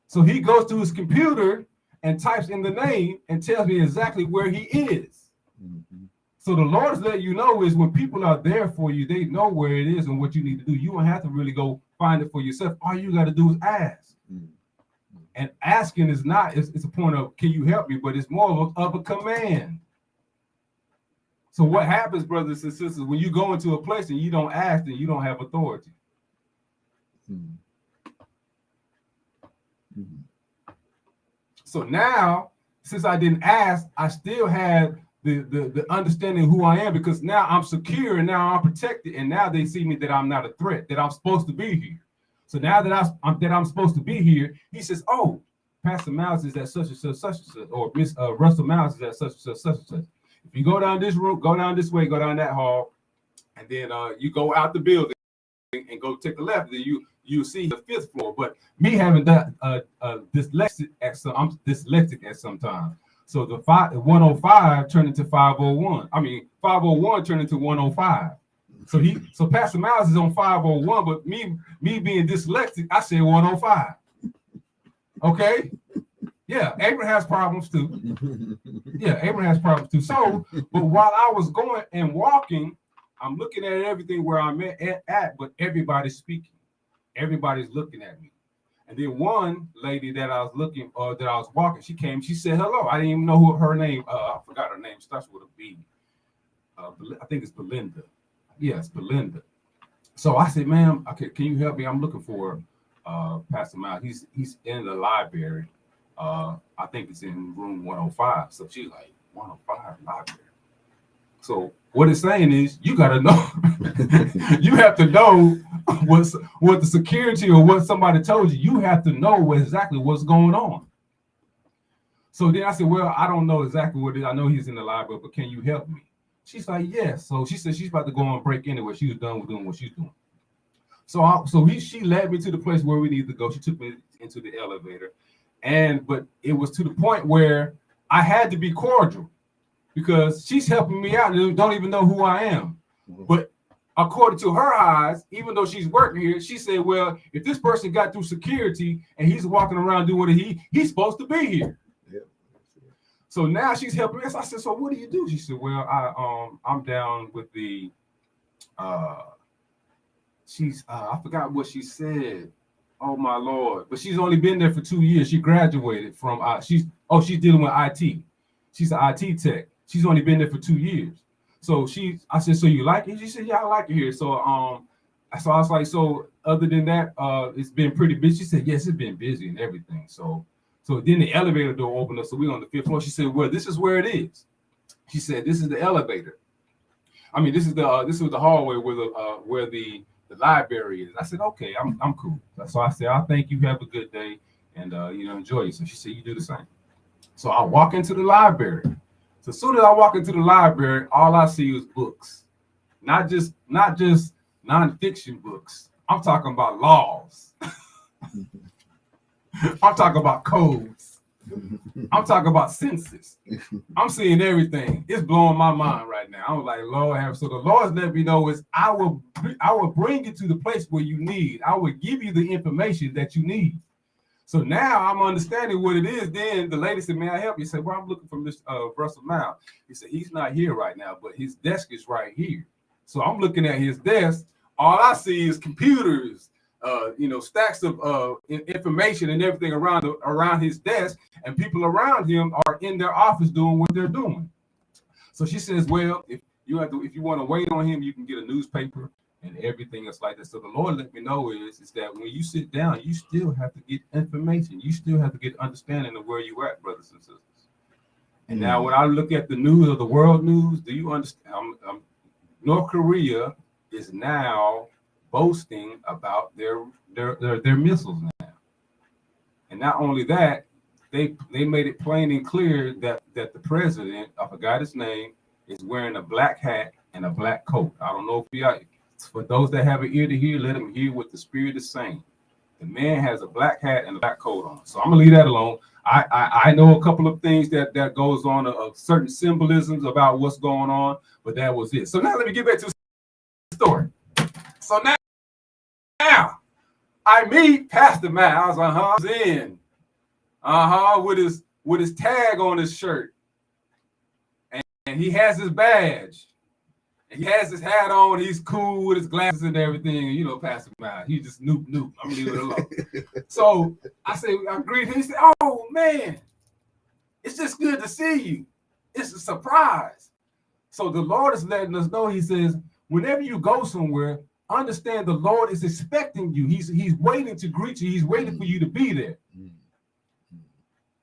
So he goes to his computer and types in the name and tells me exactly where he is. Mm-hmm. So the Lord is letting you know is when people are there for you, they know where it is and what you need to do. You don't have to really go find it for yourself. All you got to do is ask. And asking is not, it's a point of, can you help me? But it's more of a command. So what happens, brothers and sisters, when you go into a place and you don't ask, then you don't have authority. So now, since I didn't ask, I still had the understanding of who I am, because now I'm secure and now I'm protected, and now they see me that I'm not a threat, that I'm supposed to be here. So now that I'm supposed to be here, he says, oh, Pastor Miles is at such and such, such and such, or Miss Russell Miles is at such and such, such and such. If you go down this room, go down this way, go down that hall, and then you go out the building and go take a left, then you see the 5th floor. But me having that dyslexic at some time. So the 105 turned into 501. I mean, 501 turned into 105. So Pastor Miles is on 501, but me being dyslexic, I said 105. Okay? Yeah, Abraham has problems too. Yeah, Abraham has problems too. So, but while I was going and walking, I'm looking at everything where I'm at, but everybody's speaking. Everybody's looking at me. And then one lady that I was walking, she came, she said hello. I didn't even know who her name, I forgot her name, starts with a B. I think it's Belinda. Yes, Belinda. So I said, ma'am, okay, can you help me? I'm looking for Pastor Miles. He's in the library. I think it's in room 105. So she's like, 105 library. So what it's saying is you gotta know, you have to know what the security or what somebody told you. You have to know exactly what's going on. So then I said, well, I don't know exactly what it is. I know he's in the library, but can you help me? She's like, yes. So she said she's about to go on break anyway. She was done with doing what she's doing. She led me to the place where we needed to go. She took me into the elevator, but it was to the point where I had to be cordial because she's helping me out and don't even know who I am. But according to her eyes, even though she's working here, she said, well, if this person got through security and he's walking around doing what he's supposed to be here. So now she's helping us. I said, so what do you do? She said, well, I'm down with the I forgot what she said. Oh my Lord. But she's only been there for 2 years. She graduated from she's dealing with IT. She's an IT tech. She's only been there for 2 years. So I said, so you like it? She said, yeah, I like it here. So I was like, so other than that, it's been pretty busy. She said, yes, it's been busy and everything. So then the elevator door opened up. So we're on the 5th floor. She said, well, this is where it is. She said, this is the elevator. I mean, this is the hallway where the library is. I said, okay, I'm cool. So I said, I thank you. Have a good day, and enjoy yourself. She said, you do the same. So I walk into the library. So as soon as I walk into the library, all I see is books, not just nonfiction books. I'm talking about laws. I'm talking about codes. I'm talking about census. I'm seeing everything. It's blowing my mind right now. I'm like, Lord have. So the Lord's let me know is I will bring you to the place where you need. I will give you the information that you need. So now I'm understanding what it is. Then the lady said, may I help you? He said, well, I'm looking for Mr. Russell Miles. He said, he's not here right now, but his desk is right here. So I'm looking at his desk. All I see is computers, stacks of information and everything around his desk, and people around him are in their office doing what they're doing. So she says, well, if you want to wait on him, you can get a newspaper and everything else like that. So the Lord let me know is that when you sit down, you still have to get information. You still have to get understanding of where you're at, brothers and sisters. And now when I look at the news of the world news, do you understand? North Korea is now boasting about their missiles now. And not only that, they made it plain and clear that the president, I forgot his name, is wearing a black hat and a black coat. I don't know if for those that have an ear to hear, let them hear what the Spirit is saying. The man has a black hat and a black coat on. So I'm gonna leave that alone. I know a couple of things that goes on of certain symbolisms about what's going on, but that was it. So now let me get back to the story. So now I meet Pastor Miles, in, with his tag on his shirt, and he has his badge. He has his hat on. He's cool with his glasses and everything. Pastor Miles, he just noop. I'm gonna leave it alone. So I greet him. He said, "Oh man, it's just good to see you. It's a surprise." So the Lord is letting us know. He says, whenever you go somewhere, understand the Lord is expecting you. He's waiting to greet you. He's waiting for you to be there.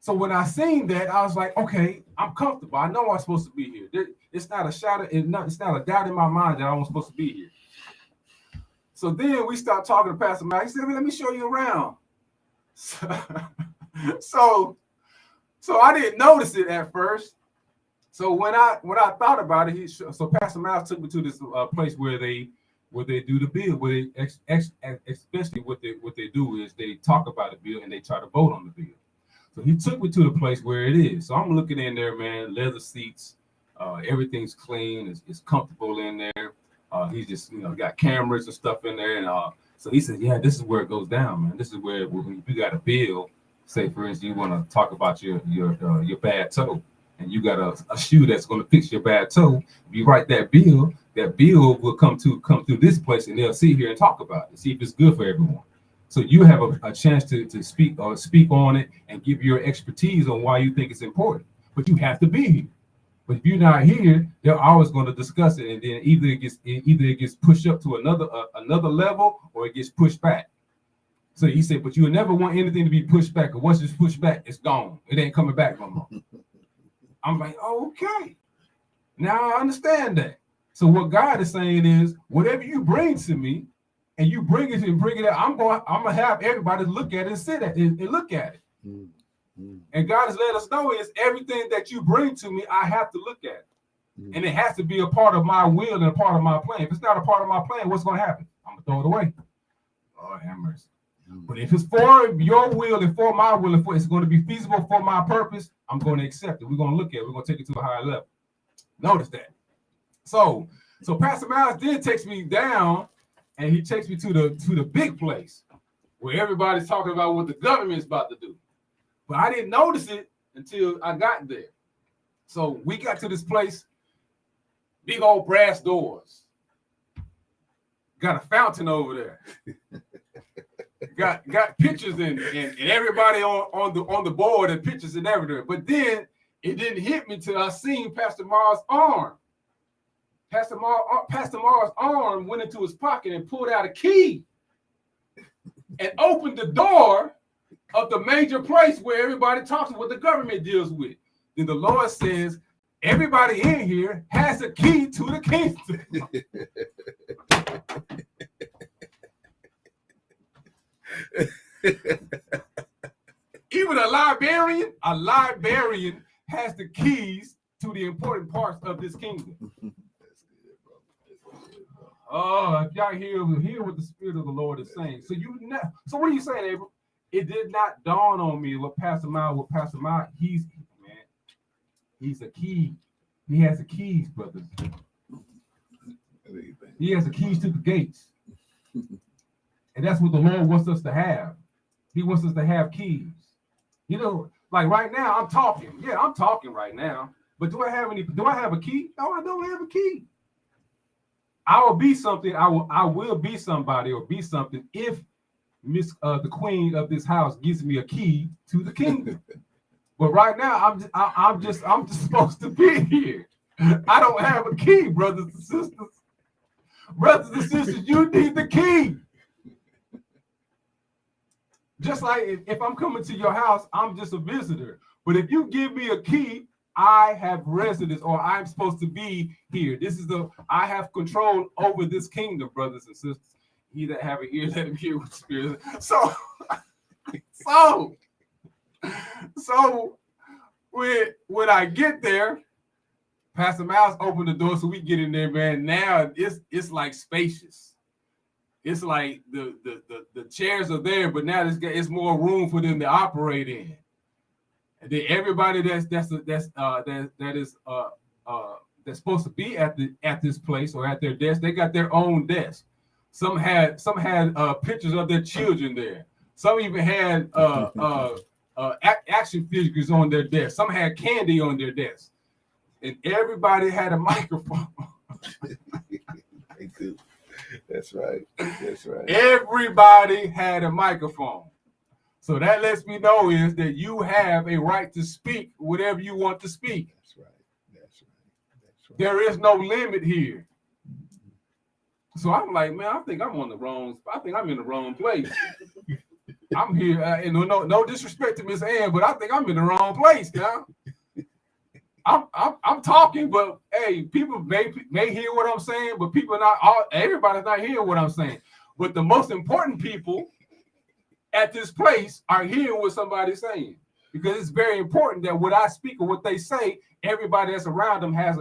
So when I seen that, I was like, okay, I'm comfortable. I know I'm supposed to be here. It's not a shadow. It's not a doubt in my mind that I'm supposed to be here. So then we start talking to Pastor Mike. He said, let me show you around. So I didn't notice it at first. So when I thought about it, so Pastor Miles took me to this place where they do the bill, where especially what they do is they talk about the bill and they try to vote on the bill. So he took me to the place where it is. So I'm looking in there, man, leather seats, everything's clean, it's comfortable in there. He's just got cameras and stuff in there, and so he said, yeah, this is where it goes down, man. This is where when you got a bill, say for instance you want to talk about your bad toe, and you got a shoe that's going to fix your bad toe. If you write that bill will come through this place, and they'll sit here and talk about it, see if it's good for everyone. So you have a chance to speak on it and give your expertise on why you think it's important. But you have to be here. But if you're not here, they're always going to discuss it, and then either it gets pushed up to another level, or it gets pushed back. So he said, but you will never want anything to be pushed back, or once it's pushed back, it's gone. It ain't coming back no more. I'm like, oh, okay. Now I understand that. So what God is saying is, whatever you bring to me, and you bring it out, I'm gonna have everybody look at it and sit at it and look at it. Mm-hmm. And God has let us know is everything that you bring to me, I have to look at it. Mm-hmm. And it has to be a part of my will and a part of my plan. If it's not a part of my plan, what's gonna happen? I'm gonna throw it away. Lord have mercy. Mm-hmm. But if it's for your will and for my will, and it's going to be feasible for my purpose, I'm going to accept it. We're going to look at it. We're going to take it to a higher level. Notice that. So Pastor Miles did takes me down, and he takes me to the big place where everybody's talking about what the government's about to do. But I didn't notice it until I got there. So we got to this place, big old brass doors. Got a fountain over there. Got pictures and everybody on the board and pictures and everything. But then it didn't hit me till I seen Pastor Mars' arm. Pastor Mars' arm went into his pocket and pulled out a key and opened the door of the major place where everybody talks what the government deals with. Then the Lord says, everybody in here has a key to the kingdom. Even a librarian has the keys to the important parts of this kingdom. That's good, bro. Oh, if y'all hear what the Spirit of the Lord is saying. So what are you saying, Abram? It did not dawn on me what Pastor Miles, he's a key. He has the keys, brothers. He has the keys to the gates. And that's what the Lord wants us to have. He wants us to have keys. You know, like right now, I'm talking. Yeah, I'm talking right now. But do I have a key? No, I don't have a key. I will be something. I will be somebody or be something if the queen of this house gives me a key to the kingdom. But right now, I'm just supposed to be here. I don't have a key, brothers and sisters. Brothers and sisters, you need the key. Just like if I'm coming to your house, I'm just a visitor. But if you give me a key, I have residence, or I'm supposed to be here. I have control over this kingdom, brothers and sisters. He that have an ear, let him hear what the Spirit is. So when I get there, Pastor Miles opened the door so we get in there, man. Now it's like spacious. It's like the chairs are there, but now it's more room for them to operate in. And then everybody that's supposed to be at this place or at their desk, they got their own desk. Some had pictures of their children there. Some even had action figures on their desk. Some had candy on their desk, and everybody had a microphone. They do. That's right. Everybody had a microphone. So that lets me know is that you have a right to speak whatever you want to speak. That's right. There is no limit here. So I'm like, man, I think I'm in the wrong place. I'm here, and no disrespect to Miss Ann, but I think I'm in the wrong place now. I'm talking, but hey, people may hear what I'm saying, but everybody's not hearing what I'm saying. But the most important people at this place are hearing what somebody's saying, because it's very important that what I speak or what they say, everybody that's around them has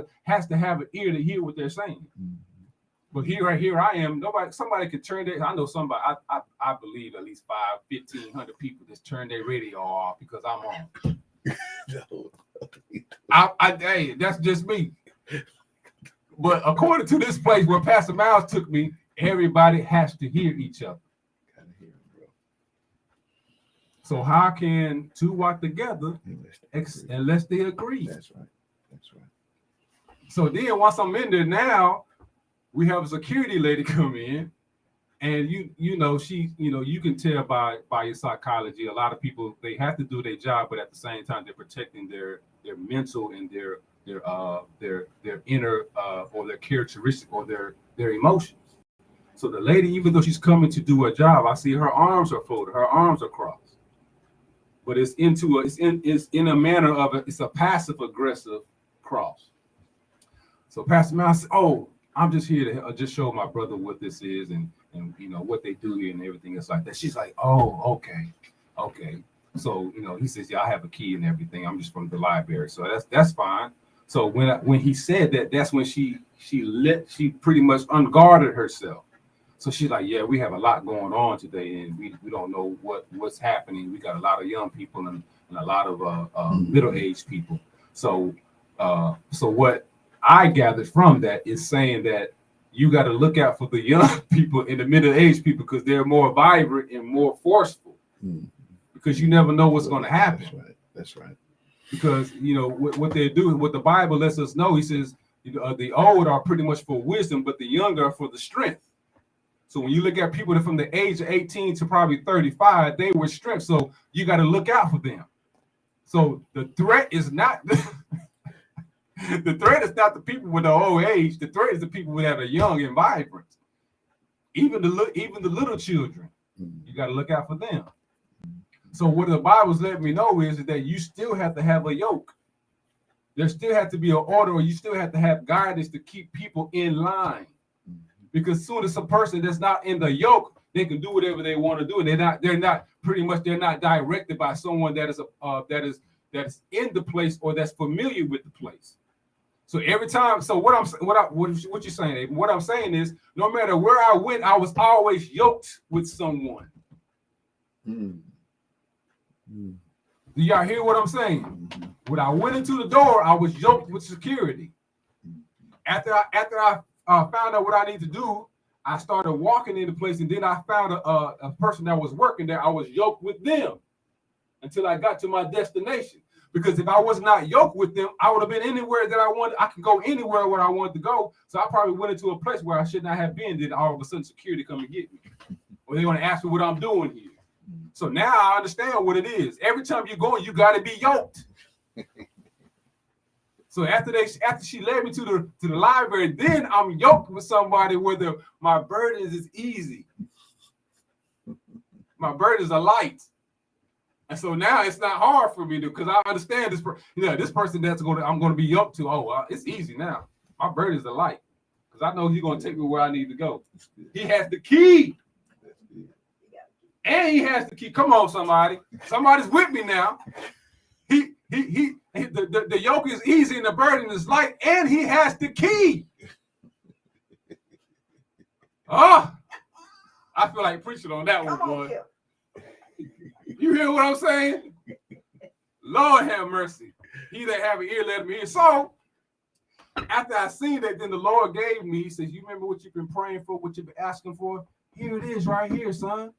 to have an ear to hear what they're saying. But here I am. Somebody could turn their. I know somebody. I believe at least 1,500 people just turn their radio off because I'm on. Hey, that's just me. But according to this place where Pastor Miles took me, everybody has to hear each other. So how can two walk together unless they agree? That's right. So then once I'm in there now, we have a security lady come in, And you know, she, you know, you can tell by your psychology, a lot of people, they have to do their job, but at the same time they're protecting their mental and their inner or their characteristic or their emotions. So the lady, even though she's coming to do her job, I see her arms are folded, her arms are crossed. But it's in a manner of it's a passive aggressive cross. So Pastor Mal said, "Oh, I'm just here to just show my brother what this is and you know what they do here and everything else like that." She's like, "Oh, okay." So you know, he says, "Yeah, I have a key and everything. I'm just from the library, so that's fine." So when he said that, that's when she pretty much unguarded herself. So she's like, "Yeah, we have a lot going on today, and we don't know what's happening. We got a lot of young people and a lot of middle-aged people. So what I gathered from that is saying that you got to look out for the young people and the middle-aged people because they're more vibrant and more forceful. Because you never know what's going to happen. That's right. Because you know what they're doing, what the Bible lets us know. He says the old are pretty much for wisdom, but the younger are for the strength. So when you look at people that from the age of 18 to probably 35, they were strength. So you got to look out for them. So the threat is not the threat is not the people with the old age. The threat is the people that are young and vibrant. Even the little children, you got to look out for them. So what the Bible's letting me know is that you still have to have a yoke. There still has to be an order, or you still have to have guidance to keep people in line. Because soon as a person that's not in the yoke, they can do whatever they want to do, and they're not directed by someone that is in the place or that's familiar with the place. So every time, so what you're saying, Abe, what I'm saying is, no matter where I went, I was always yoked with someone. Do y'all hear what I'm saying? When I went into the door, I was yoked with security. After I found out what I need to do, I started walking into the place, and then I found a person that was working there. I was yoked with them until I got to my destination. Because if I was not yoked with them, I would have been anywhere that I wanted. I could go anywhere where I wanted to go. So I probably went into a place where I should not have been. Then all of a sudden, security come and get me, or they're going to ask me what I'm doing here. So now I understand what it is. Every time you go, you got to be yoked. So after she led me to the library, then I'm yoked with somebody where my burdens is easy. My burdens are light. And so now it's not hard for me to, because I understand this. This person I'm going to be yoked to. Oh, it's easy now. My burdens are light because I know he's going to take me where I need to go. He has the key, and he has the key. Come on, somebody. Somebody's with me now. The yoke is easy and the burden is light, and he has the key. I feel like preaching on that one, boy. You hear what I'm saying? Lord have mercy. He that have an ear, let him hear. So after I seen that, then the Lord gave me, he says, you remember what you've been praying for, what you've been asking for? Here it is right here, son.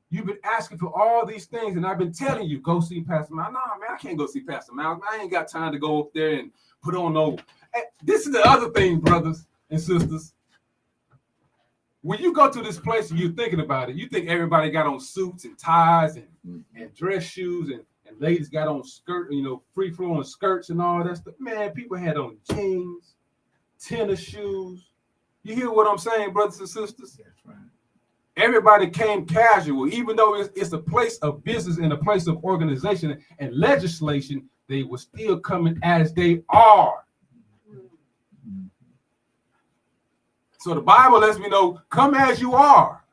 You've been asking for all these things, and I've been telling you, go see Pastor Miles. No, man, I can't go see Pastor Miles. I ain't got time to go up there and put on no. This is the other thing, brothers and sisters. When you go to this place and you're thinking about it, you think everybody got on suits and ties and dress shoes, and ladies got on free flowing skirts and all that stuff. Man, people had on jeans, tennis shoes. You hear what I'm saying, brothers and sisters? That's right. Everybody came casual, even though it's a place of business and a place of organization and legislation. They were still coming as they are. So the Bible lets me know, come as you are.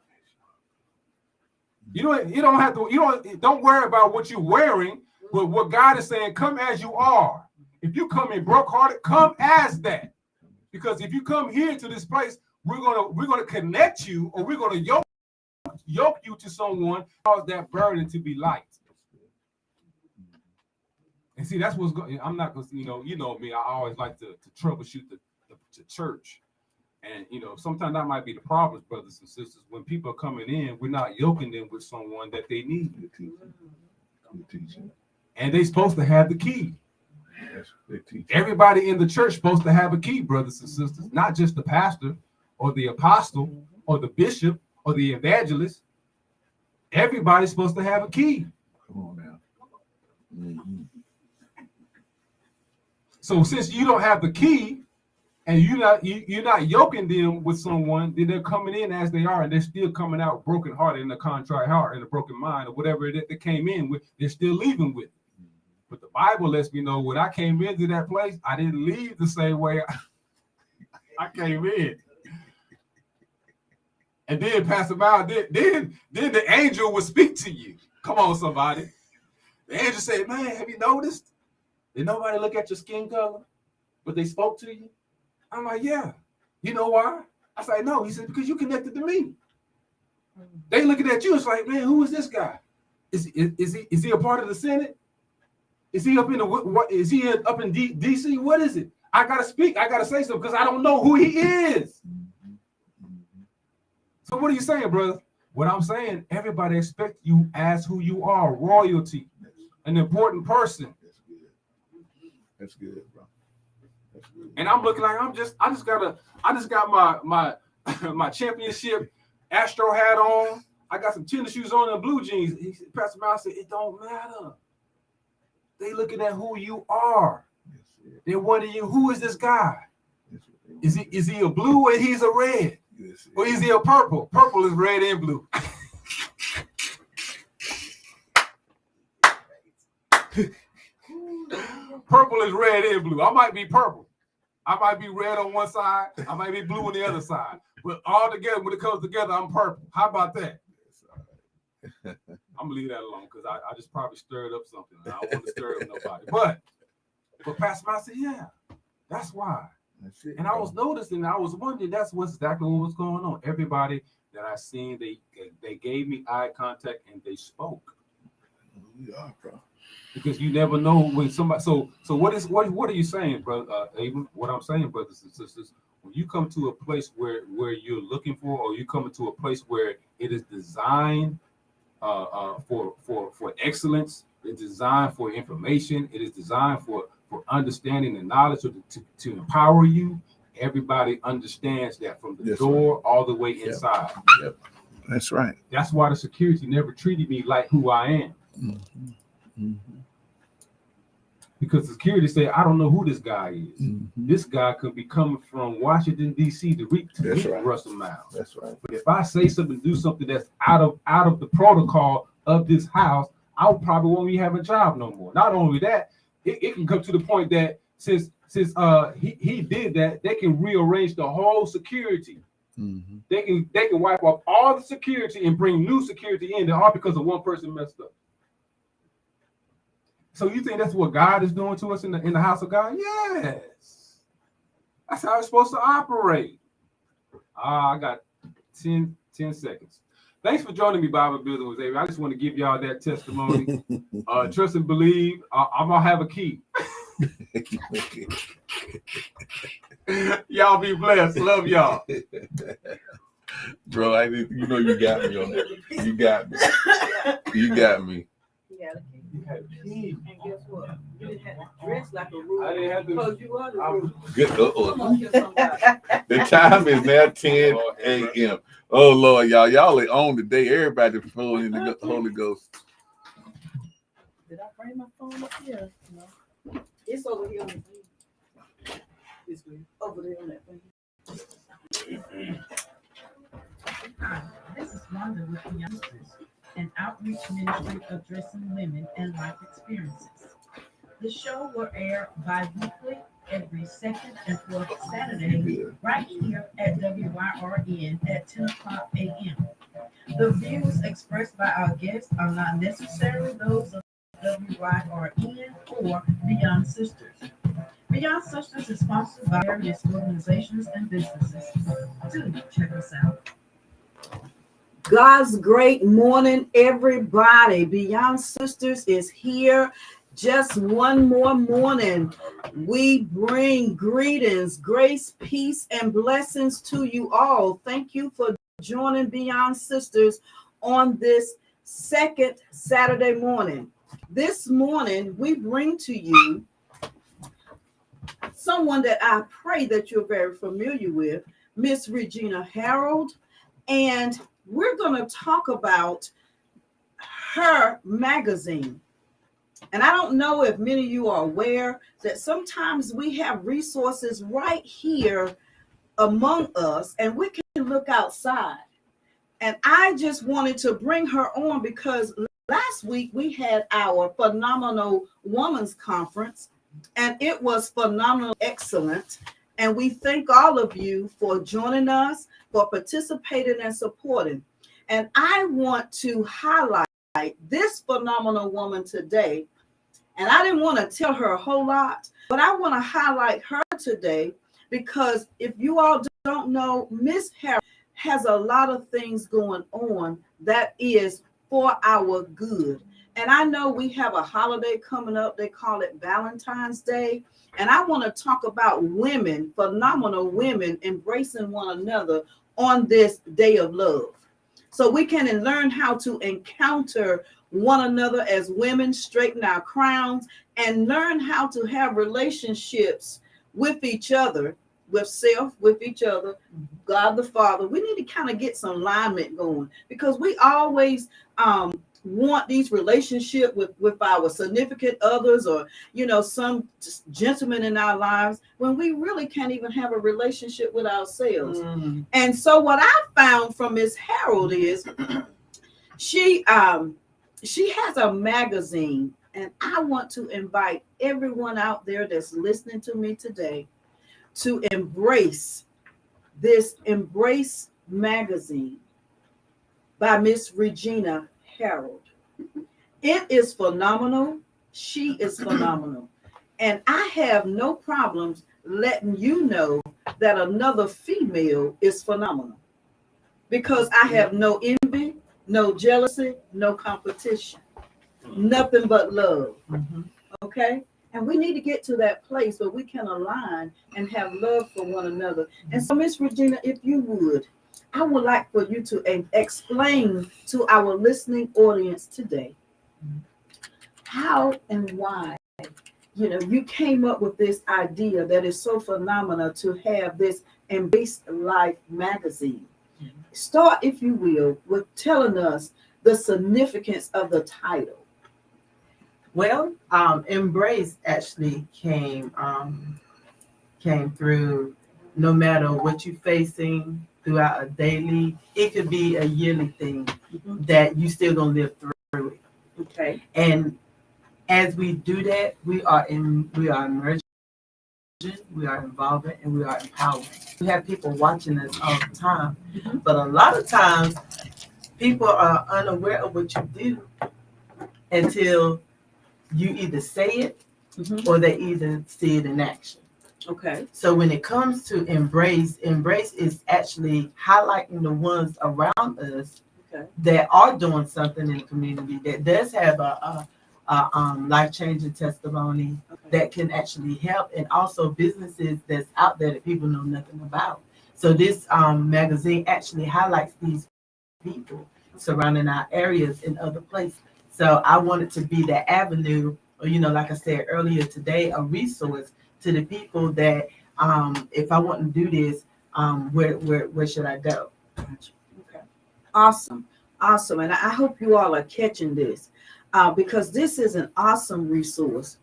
You don't have to, don't worry about what you're wearing, but what God is saying, come as you are. If you come in brokenhearted, come as that. Because if you come here to this place, we're gonna connect you, or we're gonna yoke you to someone, cause that burden to be light. And see, that's what's going. I'm not gonna, you know me. I always like to troubleshoot the church. And sometimes that might be the problem, brothers and sisters. When people are coming in, we're not yoking them with someone that they need. And they're supposed to have the key. Everybody in the church is supposed to have a key, brothers and sisters, not just the pastor or the apostle or the bishop or the evangelist. Everybody's supposed to have a key. Come on now. Mm-hmm. So since you don't have the key, and you're not yoking them with someone, then they're coming in as they are, and they're still coming out broken hearted and a contrite heart and a broken mind, or whatever that they came in with, they're still leaving with. But the Bible lets me know when I came into that place, I didn't leave the same way I came in. And then Pastor Mal, then the angel would speak to you. Come on, somebody. The angel said, man, have you noticed? Did nobody look at your skin color, but they spoke to you? I'm like, yeah. You know why? I said, no. He said, because you connected to me. They looking at you. It's like, man, who is this guy? Is he a part of the Senate? Is he up in what? Is he up in DC? What is it? I gotta speak. I gotta say something because I don't know who he is. So what are you saying, brother? What I'm saying, everybody expects you as who you are, royalty, an important person. That's good, bro. And I'm looking like I just got my championship Astro hat on. I got some tennis shoes on and blue jeans. He said, Pastor Miles said, it don't matter. They looking at who you are. They're wondering you, who is this guy? Is he a blue or he's a red? Or is he a purple? Purple is red and blue. Purple is red and blue. I might be purple. I might be red on one side. I might be blue on the other side. But all together, when it comes together, I'm purple. How about that? I'm gonna leave that alone because I just probably stirred up something. I don't want to stir up nobody. But Pastor Miles said, yeah, that's why. That's it, and I was noticing, I was wondering, that's what's exactly what was going on. Everybody that I seen, they gave me eye contact and they spoke. Yeah, bro. Because you never know when somebody. So what are you saying, brother? Abram? What I'm saying, brothers and sisters, when you come to a place where you're looking for, or you come into a place where it is designed for excellence, it's designed for information, it is designed for understanding and knowledge, to empower you. Everybody understands that from the door all the way inside. Yep. That's right. That's why the security never treated me like who I am. Mm-hmm. Mm-hmm. Because the security said, I don't know who this guy is. Mm-hmm. This guy could be coming from Washington, D.C. to reach right. Russell Miles. That's right. But if I say something, do something that's out of the protocol of this house, I probably won't be having a job no more. Not only that, it can come to the point that since he did that, they can rearrange the whole security. Mm-hmm. They can wipe off all the security and bring new security in, all because of one person messed up. So you think that's what God is doing to us in the house of God? Yes. That's how it's supposed to operate. I got 10 seconds. Thanks for joining me, Bible Building with Xavier. I just want to give y'all that testimony. Trust and believe. I'm going to have a key. Y'all be blessed. Love y'all. Bro, you got me on that. You got me. You got me. And guess what? You didn't have to dress like a rule. I didn't have to. Because you are the rule. Good. The time is now 10 a.m. Oh, Lord, y'all are on today. Everybody flowing in the Holy Ghost. Did I bring my phone up here? No. It's over here on the thing. This way. Over there on that thing. Hi, this is Wanda with the Youngsters, an outreach ministry addressing women and life experiences. The show will air bi-weekly every second and fourth Saturday right here at WYRN at 10 o'clock a.m. The views expressed by our guests are not necessarily those of WYRN or Beyond Sisters. Beyond Sisters is sponsored by various organizations and businesses. Do check us out. God's great morning, everybody. Beyond Sisters is here. Just one more morning. We bring greetings, grace, peace, and blessings to you all. Thank you for joining Beyond Sisters on this second Saturday morning. This morning, we bring to you someone that I pray that you're very familiar with, Miss Regina Harold. And we're going to talk about her magazine. And I don't know if many of you are aware that sometimes we have resources right here among us, and we can look outside. And I just wanted to bring her on because last week we had our Phenomenal Women's Conference, and it was phenomenal, excellent. And we thank all of you for joining us, for participating and supporting. And I want to highlight this phenomenal woman today. And I didn't want to tell her a whole lot, but I want to highlight her today because if you all don't know, Miss Harris has a lot of things going on that is for our good. And I know we have a holiday coming up. They call it Valentine's Day. And I want to talk about women, phenomenal women, embracing one another on this day of love. So we can learn how to encounter one another as women, straighten our crowns, and learn how to have relationships with each other, with self, with each other, God the Father. We need to kind of get some alignment going because we always want these relationships with our significant others or, you know, some gentlemen in our lives when we really can't even have a relationship with ourselves. Mm-hmm. And so what I found from Miss Harold is she has a magazine, and I want to invite everyone out there that's listening to me today to embrace this Embrace magazine by Miss Regina Harold. It is phenomenal. She is phenomenal. And I have no problems letting you know that another female is phenomenal because I have no envy, no jealousy, no competition, nothing but love. Mm-hmm. Okay? And we need to get to that place where we can align and have love for one another. And so, Miss Regina, if you would, I would like for you to explain to our listening audience today how and why, you know, you came up with this idea that is so phenomenal to have this Embrace Life magazine. Start, if you will, with telling us the significance of the title. Well, Embrace actually came through no matter what you're facing throughout a daily, it could be a yearly thing that you still gonna live through it. Okay. And as we do that, we are emerging, we are involving, and we are empowering. We have people watching us all the time, but a lot of times people are unaware of what you do until you either say it or they either see it in action. Okay. So when it comes to embrace is actually highlighting the ones around us that are doing something in the community that does have a life-changing testimony that can actually help, and also businesses that's out there that people know nothing about. So this magazine actually highlights these people surrounding our areas in other places. So I wanted to be that avenue, or, you know, like I said earlier today, a resource to the people that if I want to do this, where should I go? Okay. Awesome. And I hope you all are catching this because this is an awesome resource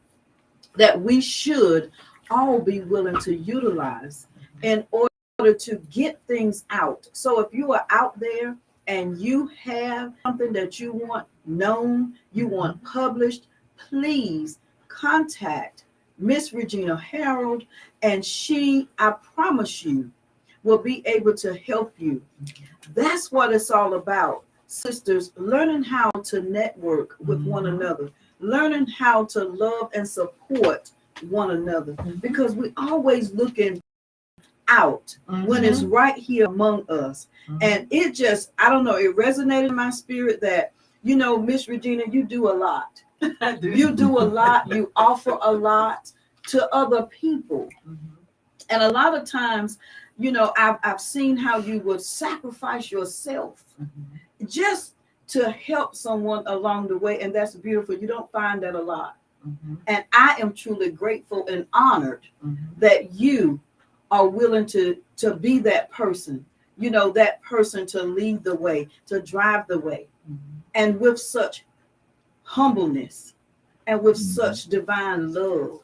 that we should all be willing to utilize in order to get things out. So if you are out there and you have something that you want known, you want published, please contact Miss Regina Harold, and she, I promise you, will be able to help you. That's what it's all about, sisters, learning how to network with one another, learning how to love and support one another, because we always looking out when it's right here among us. And it just, I don't know, it resonated in my spirit that, you know, Miss Regina, you do a lot. You do a lot. You offer a lot to other people. And a lot of times, you know, I've seen how you would sacrifice yourself just to help someone along the way. And that's beautiful. You don't find that a lot. And I am truly grateful and honored that you are willing to be that person you know, that person to lead the way, to drive the way, and with such humbleness and with such divine love,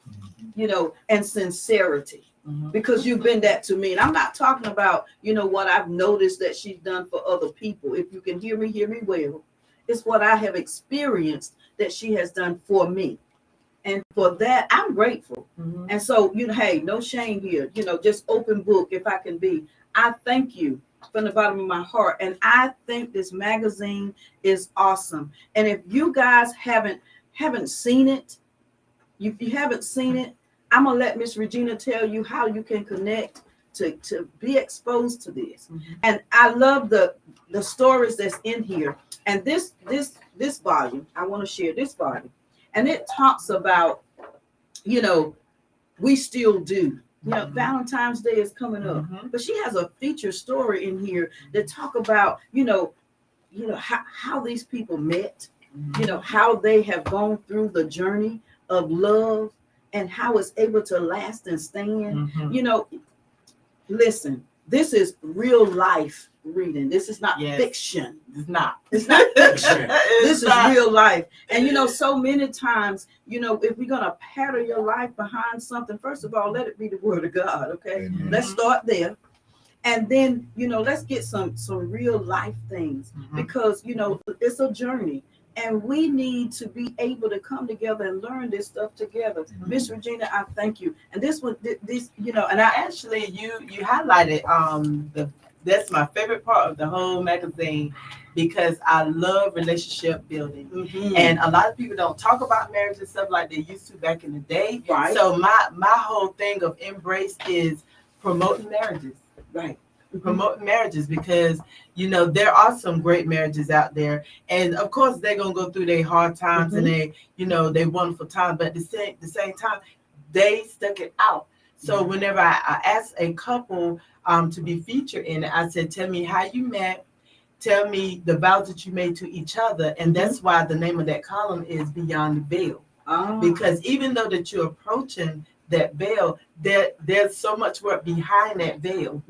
you know, and sincerity. Because you've been that to me. And I'm not talking about, you know, what I've noticed that she's done for other people. If you can hear me well. It's what I have experienced that she has done for me. And for that, I'm grateful. And so, you know, hey, no shame here, you know, just open book if I can be. I thank you from the bottom of my heart. And I think this magazine is awesome. And if you guys haven't seen it, if you haven't seen it, I'm gonna let Miss Regina tell you how you can connect to be exposed to this. And I love the stories that's in here. And this volume, I want to share this volume. And it talks about, you know, we still do. You know, Valentine's Day is coming up, but she has a feature story in here that talk about, you know, how these people met, you know, how they have gone through the journey of love and how it's able to last and stand. You know, listen, this is real life reading. This is not fiction. It's not fiction. This is real life. And you know, so many times, you know, if we're gonna pattern your life behind something, first of all, let it be the word of God. Okay, let's start there. And then, you know, let's get some real life things, because you know, it's a journey. And we need to be able to come together and learn this stuff together. Miss Regina, I thank you. And this one, you know, and I actually, you highlighted that's my favorite part of the whole magazine, because I love relationship building. And a lot of people don't talk about marriage and stuff like they used to back in the day. Right. So my whole thing of Embrace is promoting marriages. Right. Promoting marriages, because you know there are some great marriages out there, and of course they're gonna go through their hard times and they, you know, they wonderful times, but at the same time they stuck it out. So whenever I asked a couple to be featured in it, I said, tell me how you met, tell me the vows that you made to each other. And that's why the name of that column is Beyond the Veil. Because even though that you're approaching that veil, there's so much work behind that veil.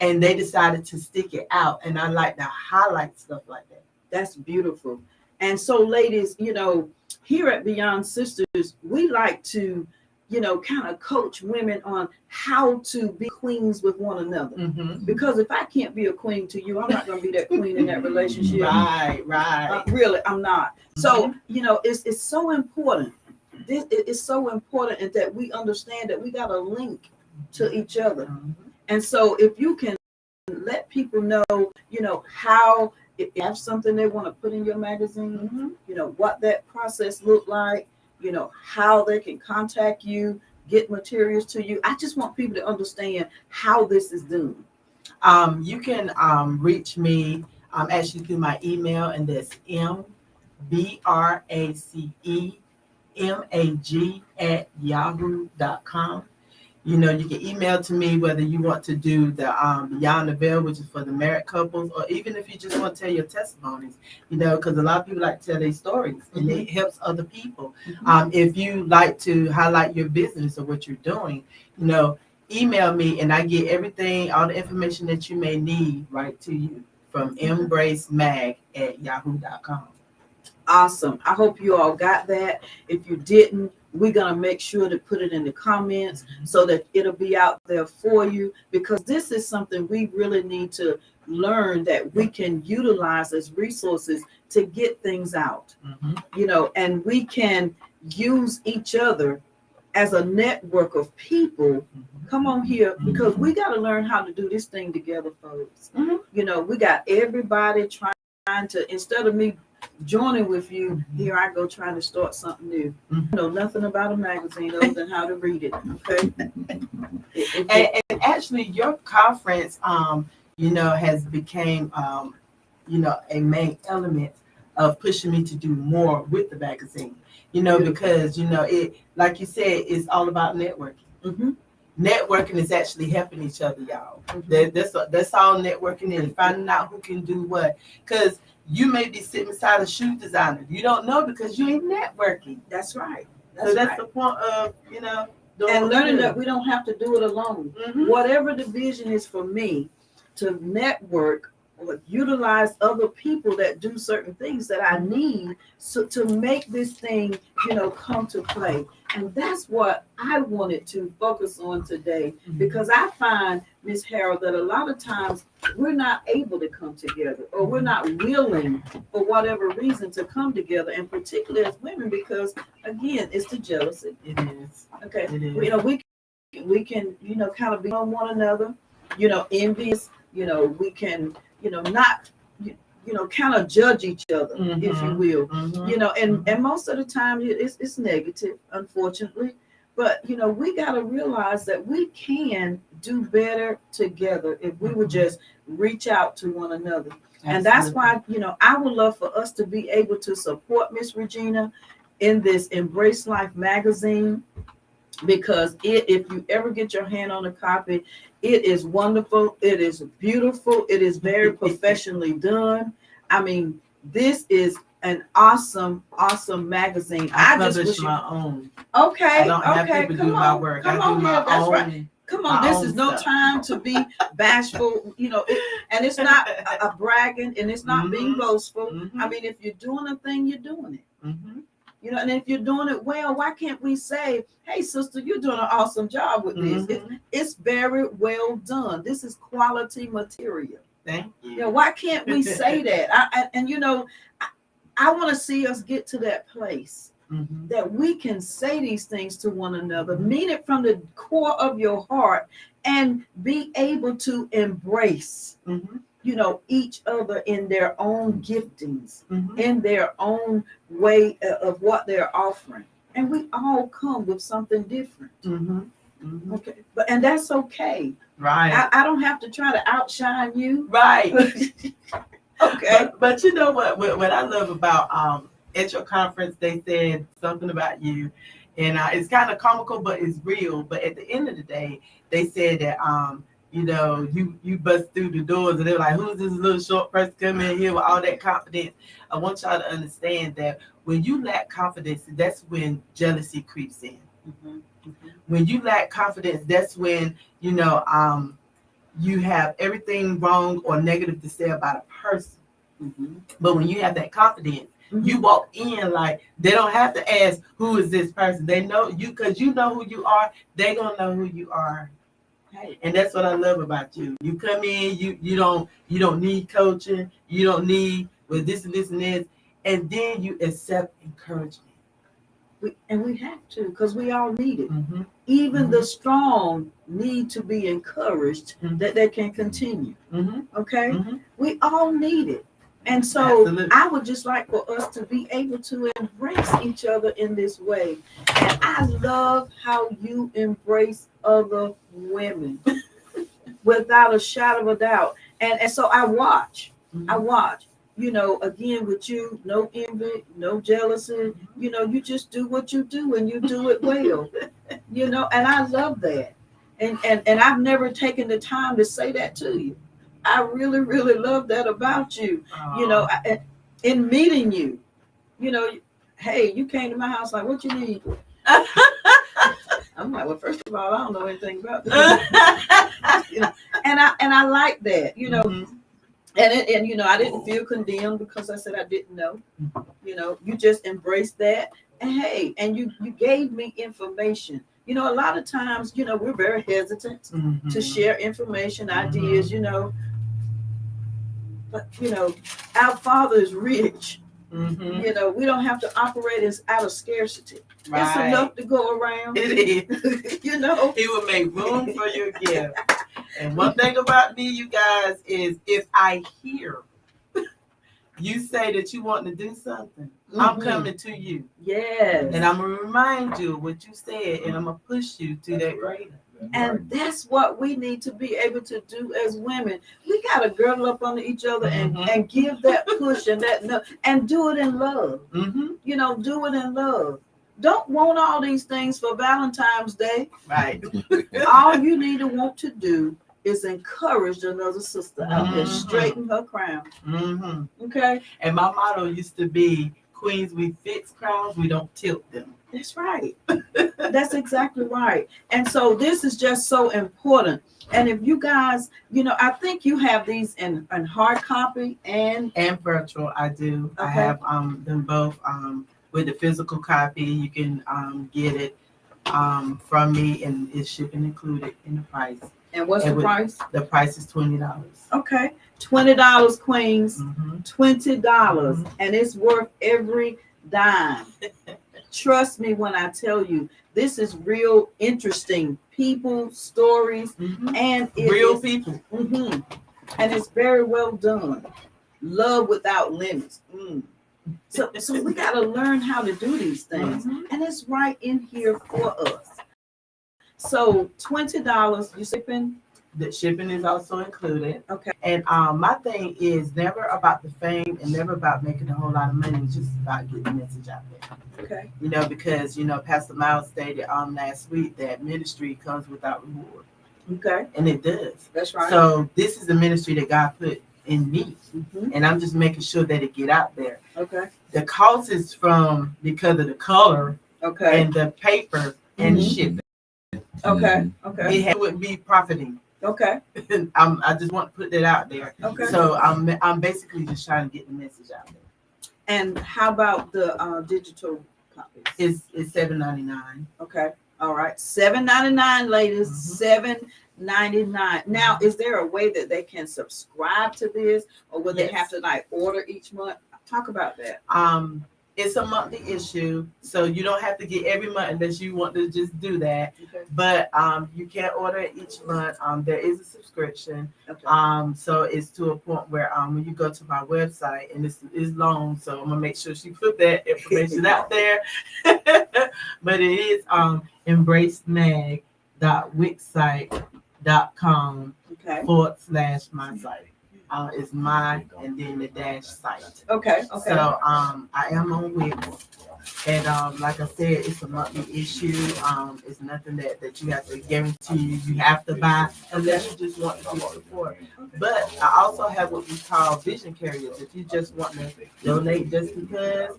And they decided to stick it out. And I like to highlight stuff like that. That's beautiful. And so, ladies, you know, here at Beyond Sisters, we like to, you know, kind of coach women on how to be queens with one another. Because if I can't be a queen to you, I'm not going to be that queen in that relationship. Right. Really, I'm not. So, you know, it's so important. This is so important that we understand that we got a link to each other. And so if you can let people know, you know, how, if you have something they want to put in your magazine, you know, what that process looked like, you know, how they can contact you, get materials to you. I just want people to understand how this is done. You can reach me actually through my email, and that's mbracemag@yahoo.com. You know, you can email to me whether you want to do the Beyond the Veil, which is for the married couples, or even if you just want to tell your testimonies, you know, because a lot of people like to tell their stories and it helps other people. If you like to highlight your business or what you're doing, you know, email me and I get everything, all the information that you may need right to you from embracemag@yahoo.com. Awesome. I hope you all got that. If you didn't, we're going to make sure to put it in the comments so that it'll be out there for you, because this is something we really need to learn that we can utilize as resources to get things out, you know, and we can use each other as a network of people. Come on here, because we got to learn how to do this thing together, folks. You know, we got everybody trying to, instead of me joining with you, here I go trying to start something new. Know nothing about a magazine other than how to read it. Okay. And actually, your conference, you know, has became, you know, a main element of pushing me to do more with the magazine. You know, because you know it, like you said, it's all about networking. Networking is actually helping each other, y'all. That's all networking is, finding out who can do what. Because you may be sitting beside a shoe designer. You don't know because you ain't networking. That's right. That's the point of, you know, and learning that we don't have to do it alone. Whatever the vision is for me, to network or utilize other people that do certain things that I need so to make this thing, come to play. And that's what I wanted to focus on today, because I find, Miss Harold, that a lot of times we're not able to come together, or we're not willing for whatever reason to come together, and particularly as women, because again, it's the jealousy. It is. Okay. It is. We can, kind of be on one another, envious, we can, not, kind of judge each other, if you will, and most of the time it's negative, unfortunately. But, we got to realize that we can do better together if we would just reach out to one another. And that's why, I would love for us to be able to support Miss Regina in this Embrace Life magazine, because if you ever get your hand on a copy, it is wonderful. It is beautiful. It is very professionally done. I mean, this is an awesome magazine. I publish my own. Okay. I don't have people do my work. Come I on, do my that's own. right. Come on, this is no time to be bashful, and it's not a bragging, and it's not being boastful. I mean, if you're doing a thing, you're doing it. And if you're doing it well, why can't we say, hey, sister, you're doing an awesome job with this. It's very well done. This is quality material. Thank you. Why can't we say that? I want to see us get to that place that we can say these things to one another, mean it from the core of your heart, and be able to embrace each other in their own giftings, in their own way of what they're offering. And we all come with something different. Okay. And that's okay. Right. I don't have to try to outshine you. Right. Okay. But you know what I love about at your conference, they said something about you, and it's kind of comical, but it's real. But at the end of the day, they said that you bust through the doors, and they're like, who's this little short person coming in here with all that confidence? I want y'all to understand that when you lack confidence, that's when jealousy creeps in. When you lack confidence, that's when, you have everything wrong or negative to say about a person. But when you have that confidence, you walk in like they don't have to ask, who is this person? They know you, because you know who you are. They're going to know who you are. And that's what I love about you. You come in, you don't need coaching, you don't need this and this and this, and then you accept encouragement. We have to, because we all need it. Even the strong need to be encouraged that they can continue. Okay, we all need it. And so absolutely. I would just like for us to be able to embrace each other in this way. And I love how you embrace other women without a shadow of a doubt. And so I watch, again with you, no envy, no jealousy, you just do what you do and you do it well, and I love that. And I've never taken the time to say that to you. I really, really love that about you. In meeting you, hey, you came to my house like, what you need? I'm like, well, first of all, I don't know anything about this. And I like that, And I didn't feel condemned because I said I didn't know. You just embraced that. And hey, and you gave me information. A lot of times, we're very hesitant to share information, ideas, But our Father is rich. We don't have to operate out of scarcity. Right. It's enough to go around. It is. He will make room for your gift. And one thing about me, you guys, is if I hear you say that you want to do something, I'm coming to you. Yes. And I'm going to remind you of what you said, and I'm going to push you to that greater. And that's what we need to be able to do as women. We got to girdle up under each other and give that push and and do it in love. Do it in love. Don't want all these things for Valentine's Day. Right. All you need to want to do is encourage another sister out there, straighten her crown. Okay. And my motto used to be, queens, we fix crowns, we don't tilt them. That's right. That's exactly right. And so this is just so important. And if you guys, I think you have these in hard copy and virtual. I do. I Okay. have them both with the physical copy. You can get it from me, and it's shipping included in the price. and what's And the with- price? The price is $20. Okay. $20, Queens. Mm-hmm. $20. And it's worth every dime. Trust me when I tell you, this is real interesting people, stories, Mm-hmm. and it Real is- people. Mhm. And it's very well done. Love without limits. So we got to learn how to do these things, Mhm. and it's right in here for us. So $20, you shipping? The shipping is also included. Okay. And my thing is never about the fame and never about making a whole lot of money. It's just about getting the message out there. Okay. Because Pastor Miles stated last week that ministry comes without reward, Okay. and it does. That's right. So this is the ministry that God put in me, Mhm. and I'm just making sure that it get out there. Okay. The cost is from because of the color Okay. and the paper and Mhm. shipping. Okay. Okay. It would be profiting. Okay. I just want to put that out there. Okay. So I'm basically just trying to get the message out there. And how about the digital copies? It's $7.99. Okay. All right. $7.99, ladies. Mhm. $7.99. Now, is there a way that they can subscribe to this, or would they Yes. have to order each month? Talk about that. It's a monthly issue, so you don't have to get every month unless you want to just do that. Okay. But you can order it each month. There is a subscription. Okay. So it's to a point where when you go to my website, and it's long, so I'm gonna make sure she put that information out there. But it is embracemag.wixsite.com Okay. /my site. It's my and then the dash site. Okay. Okay. So I am on Wix, and like I said, it's a monthly issue. It's nothing that you have to guarantee you have to buy unless you just want to get support. But I also have what we call vision carriers. If you just want to donate just because,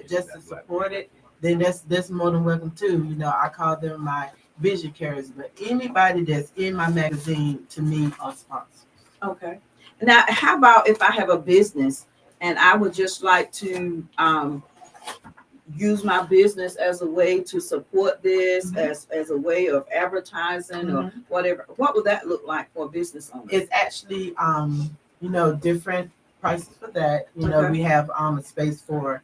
just to support it, then that's more than welcome too. I call them my vision carriers. But anybody that's in my magazine to me are sponsors. Okay. Now, how about if I have a business and I would just like to use my business as a way to support this, as a way of advertising or whatever? What would that look like for a business owner? It's actually different prices for that. Okay. We have a space for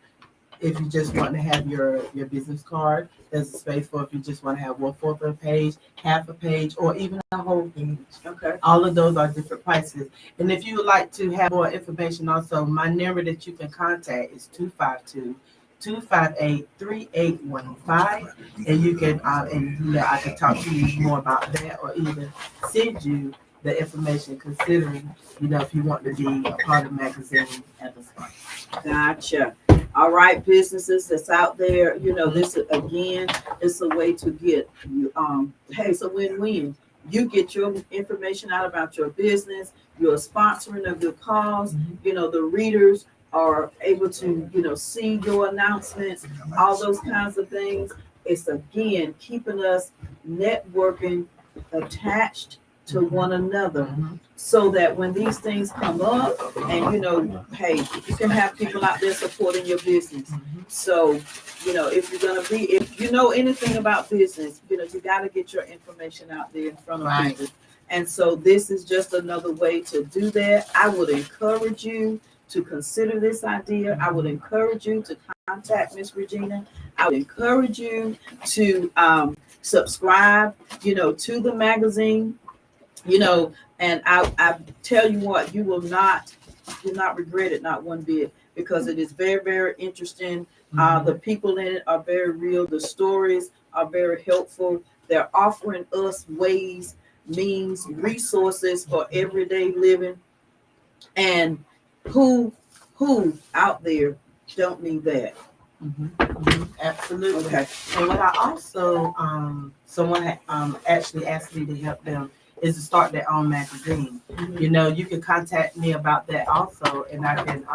if you just want to have your business card. There's a space for if you just want to have 1/4 of a page, half a page, or even a whole page. Okay. All of those are different prices. And if you would like to have more information also, my number that you can contact is 252-258-3815. And you can I can talk to you more about that, or even send you the information, considering if you want to be a part of the magazine at the sponsor. Gotcha. All right, businesses that's out there, this again, it's a way to get you. Hey, it's a win-win. You get your information out about your business. You're sponsoring of your cause. The readers are able to, see your announcements, all those kinds of things. It's again keeping us networking, attached to one another, so that when these things come up, and hey, you can have people out there supporting your business. So, if you know anything about business, you got to get your information out there in front of people. And so this is just another way to do that. I would encourage you to consider this idea. I would encourage you to contact Miss Regina. I would encourage you to subscribe, to the magazine. And I tell you what, you will not regret it, not one bit, because it is very, very interesting. The people in it are very real. The stories are very helpful. They're offering us ways, means, resources for everyday living. And who out there don't need that? Absolutely. Okay. And what I also someone actually asked me to help them is to start their own magazine. You can contact me about that also, and I can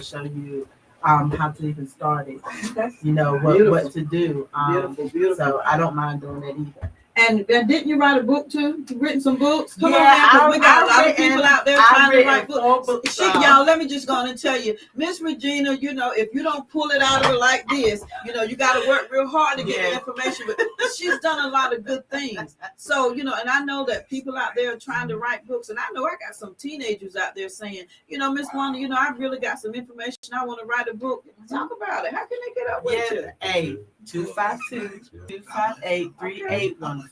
show you how to even start it. Okay. You know what to do. Beautiful. So I don't mind doing that either. And didn't you write a book too? You written some books? Come on, Yeah, man, 'cause we got a lot of written- people out there I've trying to written write 4 books. books. Y'all, let me just go on and tell you, Miss Regina, you know, if you don't pull it out of her like this, you know, you got to work real hard to get the information. But she's done a lot of good things. So, you know, and I know that people out there are trying to write books. And I know I got some teenagers out there saying, you know, Miss Wanda, you know, I really got some information. I want to write a book. Talk about it. How can they get up with you? Hey, 252-258-3815.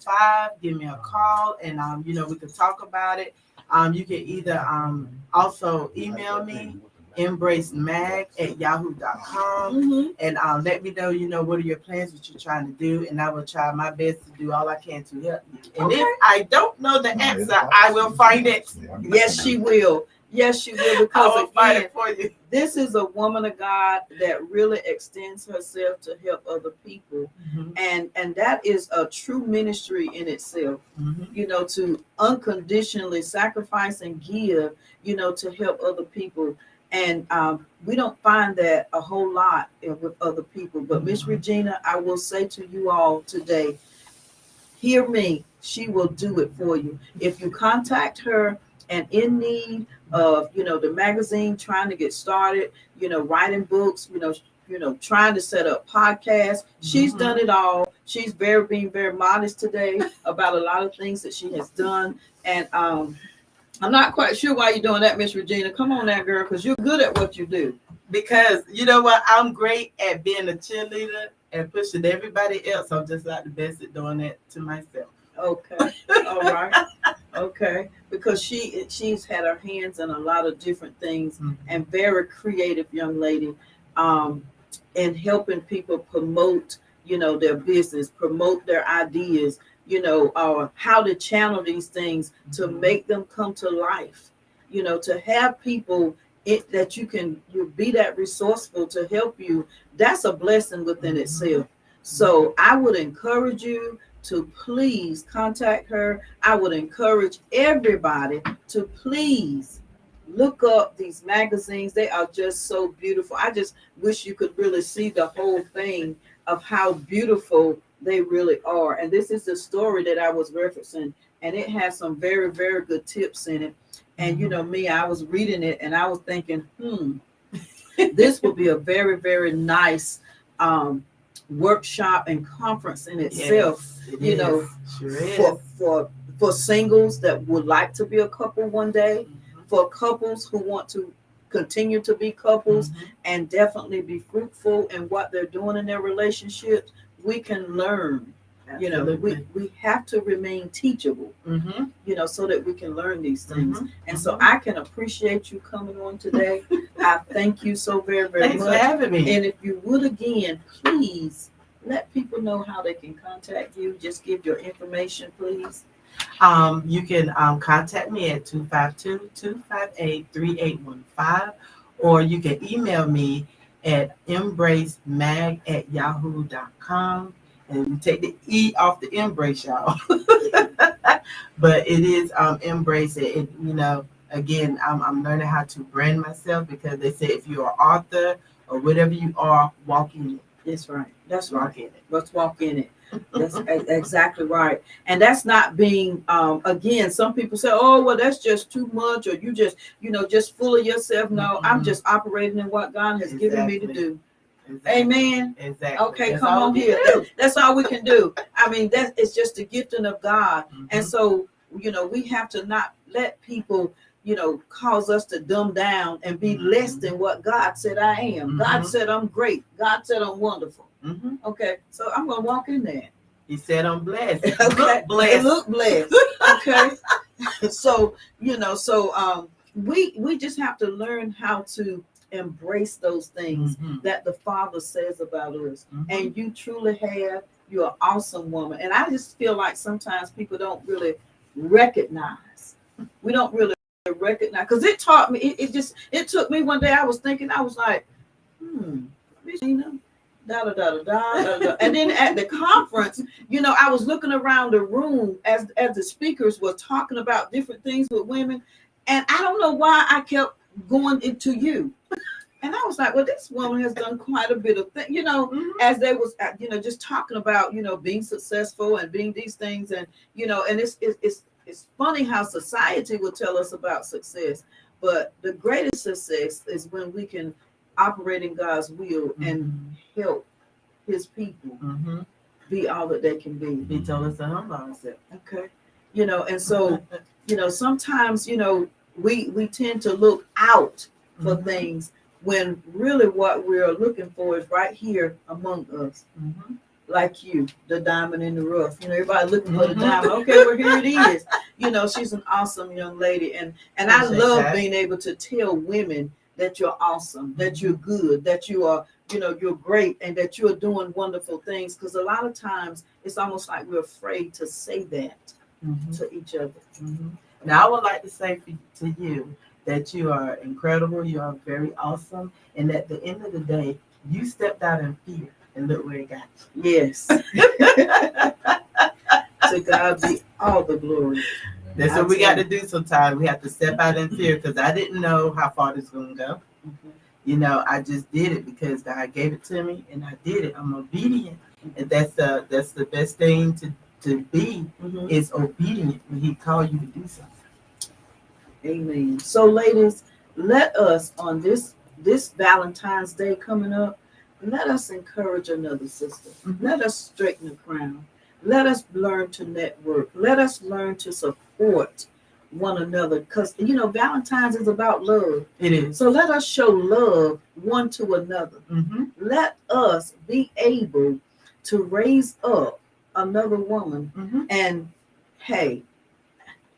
Give me a call, and you know, we can talk about it. You can either also email me, embracemag@yahoo.com, and let me know, you know, what are your plans, what you're trying to do, and I will try my best to do all I can to help you. And if I don't know the answer, I will find it. Yes, she will. Yes, she will. I Because will find again, it for you. this is a woman of God that really extends herself to help other people. And that is a true ministry in itself, you know, to unconditionally sacrifice and give, you know, to help other people. And we don't find that a whole lot with other people. But Miss Regina, I will say to you all today, hear me, she will do it for you. If you contact her and in need of, you know, the magazine, trying to get started, you know, writing books, you know, trying to set up podcasts. She's done it all. She's being very modest today about a lot of things that she has done. And I'm not quite sure why you're doing that, Miss Regina. Come on now, girl, because you're good at what you do. Because you know what, I'm great at being a cheerleader and pushing everybody else. I'm just not the best at doing that to myself. Okay. All right. Okay. Because she's had her hands in a lot of different things, and very creative young lady, in helping people promote, you know, their business, promote their ideas, you know, how to channel these things to make them come to life, you know, to have people that you be that resourceful to help you. That's a blessing within itself. So I would encourage you to please contact her. I would encourage everybody to please look up these magazines. They are just so beautiful. I just wish you could really see the whole thing of how beautiful they really are. And this is the story that I was referencing, and it has some very, very good tips in it. And you know me, I was reading it and I was thinking, this would be a very, very nice workshop and conference in itself. You know, for singles that would like to be a couple one day, for couples who want to continue to be couples and definitely be fruitful in what they're doing in their relationships. We can learn. You know, we have to remain teachable, you know, so that we can learn these things. And so I can appreciate you coming on today. I thank you so very, very Thanks much. for having me. And if you would again, please let people know how they can contact you. Just give your information, please. You can contact me at 252-258-3815, or you can email me at embracemag@yahoo.com. And take the E off the embrace, y'all. But it is embrace it. You know, again, I'm learning how to brand myself, because they say if you're an author or whatever you are, walk in it. That's right. That's Walk right. in it. Let's walk in it. That's exactly right. And that's not being, again, some people say, oh, well, that's just too much, or you just, you know, just full of yourself. No, I'm just operating in what God has given me to do. Exactly. Amen. Exactly. Okay, That's come all on we here. can do. That's all we can do. I mean, that is just the gifting of God. And so, you know, we have to not let people, you know, cause us to dumb down and be less than what God said I am. God said I'm great. God said I'm wonderful. Okay, so I'm gonna walk in there. He said I'm blessed. Okay. Look blessed. Look blessed. Okay. So, you know, we just have to learn how to embrace those things that the Father says about us. And you truly have. You're an awesome woman. And I just feel like sometimes people don't really recognize. We don't really recognize, because it taught me, it took me one day. I was thinking, I was like, Regina, da da da da da da. And then at the conference, you know, I was looking around the room as the speakers were talking about different things with women, and I don't know why I kept going into you. And I was like, well, this woman has done quite a bit of things, as they was, just talking about, being successful and being these things. And, and it's funny how society will tell us about success, but the greatest success is when we can operate in God's will and help his people be all that they can be. He told us to humble ourselves. Okay. And so, sometimes, we tend to look out for things when really what we're looking for is right here among us. Like you, the diamond in the rough. Everybody looking for the diamond. Okay, well, here it is. She's an awesome young lady. And I love being able to tell women that you're awesome, that you're good, that you are, you're great, and that you're doing wonderful things. Because a lot of times it's almost like we're afraid to say that to each other. Now, I would like to say to you that you are incredible, you are very awesome, and at the end of the day, you stepped out in fear, and look where it got you. Yes. To God be all the glory. That's what we got to do sometimes. We have to step out in fear, because I didn't know how far this was going to go. I just did it because God gave it to me, and I did it. I'm obedient, and that's the best thing to be is obedient when he called you to do something. Amen. So, ladies, let us on this Valentine's Day coming up, let us encourage another sister. Let us straighten the crown. Let us learn to network. Let us learn to support one another, because Valentine's is about love. It is. So let us show love one to another. Let us be able to raise up another woman. And hey,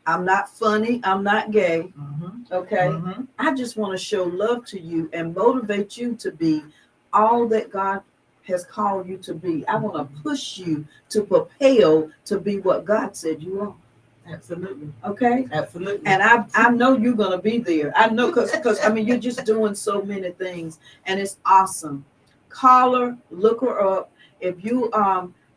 I'm not funny, I'm not gay. Okay. I just want to show love to you and motivate you to be all that God has called you to be. I want to push you to propel to be what God said you are. Absolutely. Okay. Absolutely. And I know you're gonna be there. I know, because you're just doing so many things, and it's awesome. Call her, look her up. If you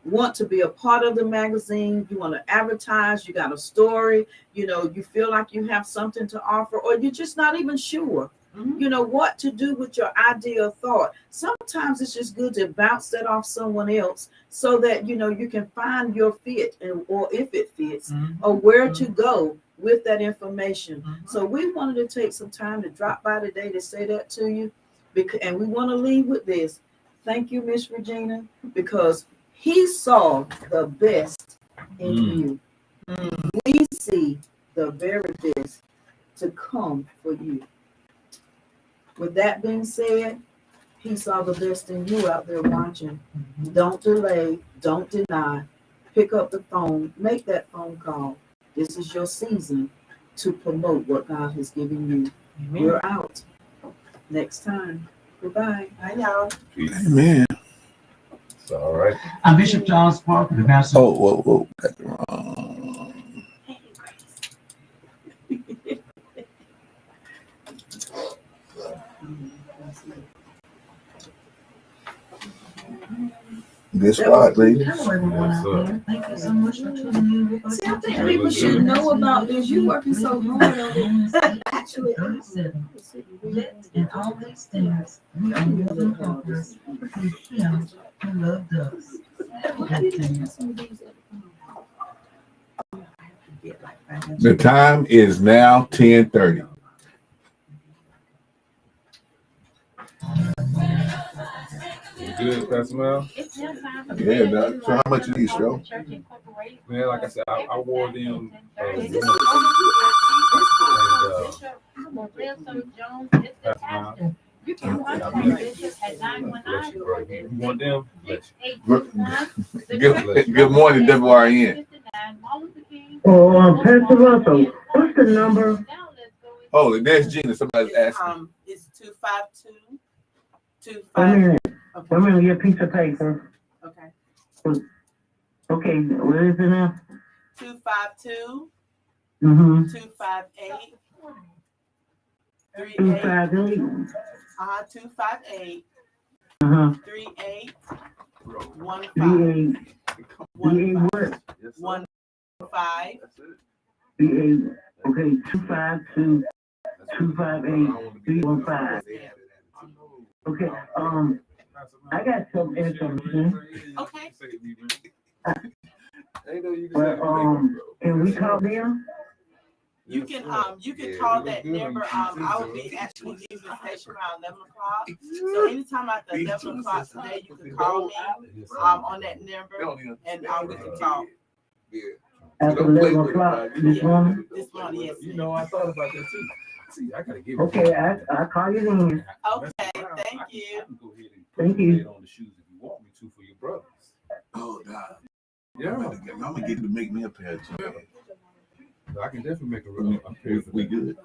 want to be a part of the magazine, you want to advertise, you got a story, you feel like you have something to offer, or you're just not even sure. What to do with your idea or thought. Sometimes it's just good to bounce that off someone else so that you can find your fit, or if it fits, or where to go with that information. So we wanted to take some time to drop by today to say that to you, and we want to leave with this. Thank you, Miss Regina, because he saw the best in you. We see the very best to come for you. With that being said, he saw the best in you out there watching. Don't delay. Don't deny. Pick up the phone. Make that phone call. This is your season to promote what God has given you. We're out. Next time. Goodbye. Bye, y'all. Amen. It's all right. I'm Bishop Charles Parker, the pastor. Whoa. Got the wrong. Good spot, lady. Hello, everyone out there. Thank you so much for tuning in with us. See, I think people should know about this. You're working so hard on it. Actually, 37. Yet in all these things, we are more than conquerors through him who loved us. The time is now 10:30. Good, Pastor Mel? Yeah, Doc. So how much of these, Joe? Man, like I said, I wore them. You can watch the Bishop at 919. You want them? Good morning, WYRN. Pastor Russell, what's the number? Oh, there's Gina. Somebody's asking. It's 252. One minute, your piece of paper. Okay. Okay, where is it now? 252. 258. 258. 258. 38. 15. 38 what? 15. 38. Okay, 252, 258, 315. Okay, I got some information. Okay. But can we call them? You can call that number. I will be actually leaving the station around 11 o'clock. So anytime after 11 o'clock today, you can call me on that number and we can talk. After 11 o'clock this morning? This morning, yes. You know, I thought about that too. See, I gotta give Okay, I'll call you then. Okay, thank you. I can go ahead and Thank put you. that on the shoes if you want me to for your brothers. Oh, God. Yeah, I'm gonna get you to make me a pair of jeans. I can definitely make a pair for We that. good.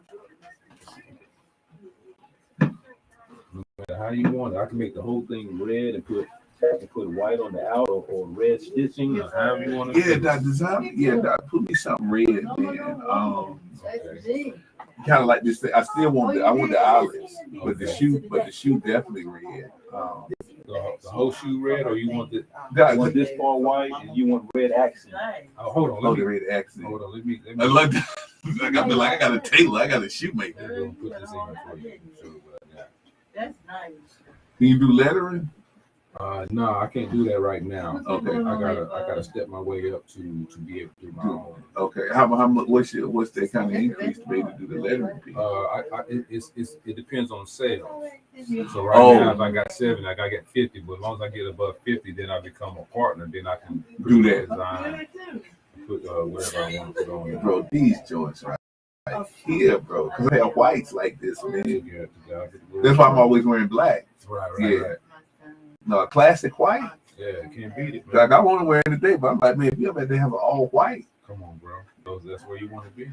No matter how you want it, I can make the whole thing red and put white on the outer or red stitching or however you want to. Yeah, that design. Yeah, that put me something red, man. Okay. Kind of like this thing. I still want I want the eyelets, but the shoe definitely red. The whole shoe red, or you want That, want this part white and you want red accent? Oh, hold on, oh, let the me red accent. hold on, let me. I like that. I got a tailor. I got a shoemaker. Let me put this in here for you. So, yeah. That's nice. Can you do lettering? No, I can't do that right now. Okay. I gotta step my way up to be able to do my own. Okay. How much? What's that kind of increase to be able to do the lettering piece? It depends on sales. So right now, if I got 7, I gotta get 50. But as long as I get above 50, then I become a partner. Then I can Do that. design, put whatever I want to put on it. Bro, these joints right here, bro. Because they have whites like this, man. That's why I'm always wearing black. Right. No, a classic white. Yeah, can't beat it, man. Like I want to wear it today, but I'm like, man, if you ever they have an all white. Come on, bro. That's where you want to be.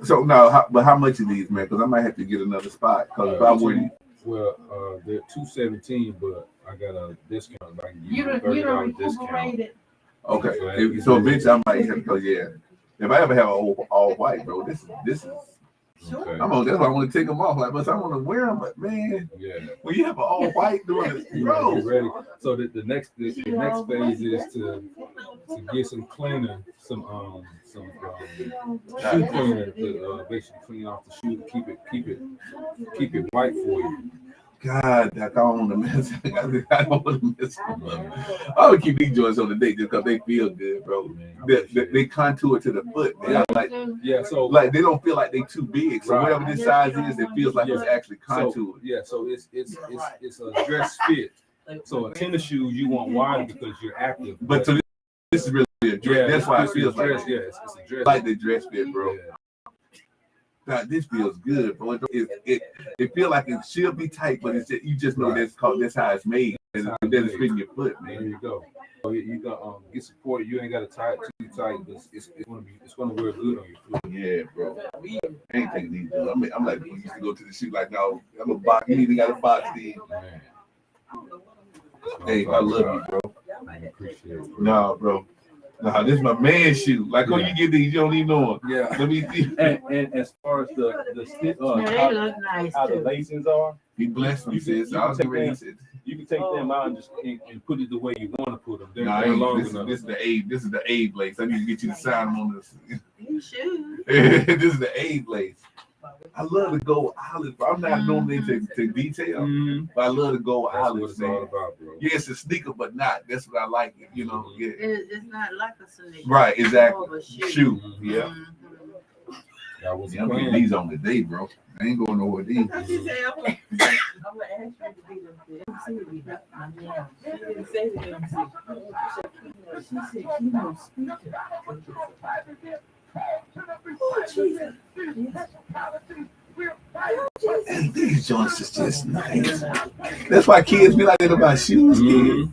So now, but how much are these, man? Because I might have to get another spot. Because if I were, Well, they're $217, but I got a discount. Like You don't discount. recuperate it. okay. So eventually I might have to go. Yeah. If I ever have an all white, bro, this is. Okay. That's why I want to take them off. Like, but I want to wear them. But man, Yeah. when you have an all white doing it, You bro. be ready. So the next phase is to get some cleaner, some shoe cleaner to basically clean off the shoe to keep it white for you. God, I don't want to mess. I don't want to mess them up. I would keep these joints on the day just because they feel good, bro. Man, They contour to the foot. Man. Like so they don't feel like they too big. So Right. whatever this size is, it feels like it's actually contoured. so it's a dress fit. So a tennis shoe you want wider because you're active. But so this is really a dress. That's why it feels like dress. Yeah, it's a dress. like the dress fit, bro. Yeah. God, this feels good, bro. It feels like it should be tight, but it's just, you just know that's how it's made. And then it's fitting your foot, There man. you go. So you got get supported. You ain't got to tie it too tight, but it's gonna wear good on your foot. Yeah, bro. I ain't taking these, bro. I'm like, we used to go to the shoe like, no, I'm a box. You even got a box these. Man. Hey, I love you, bro. I appreciate it, bro. Nah, bro. Nah, this is my man shoe. Like, when you get these, you don't even know them. Yeah. Let me see. And as far as the They look nice how the too. lacings are, He blessed me, sis. I was ready to. you can take them out and just and put it the way you want to put them. Nah, They're long enough. this is the A lace. I need to get you to sign them on this. You should. This is the A lace. I love the gold olive. I'm not normally to detail, but I love the gold That's what olive, it's all man. about, bro. Yeah, it's a sneaker, but not. That's what I like. You know, yeah. It's not like a sneaker. Right, exactly. More of a shoe. Shoe. Yeah. Mhm. That was Yeah, I'm getting these on today, bro. I ain't going nowhere with these. She said, I'm gonna ask you to be them. Let me see what you got. She didn't say that. Let me see. She said she don't speak to her. Oh, Jesus. And these joints is just nice. That's why kids be like that about shoes, kids.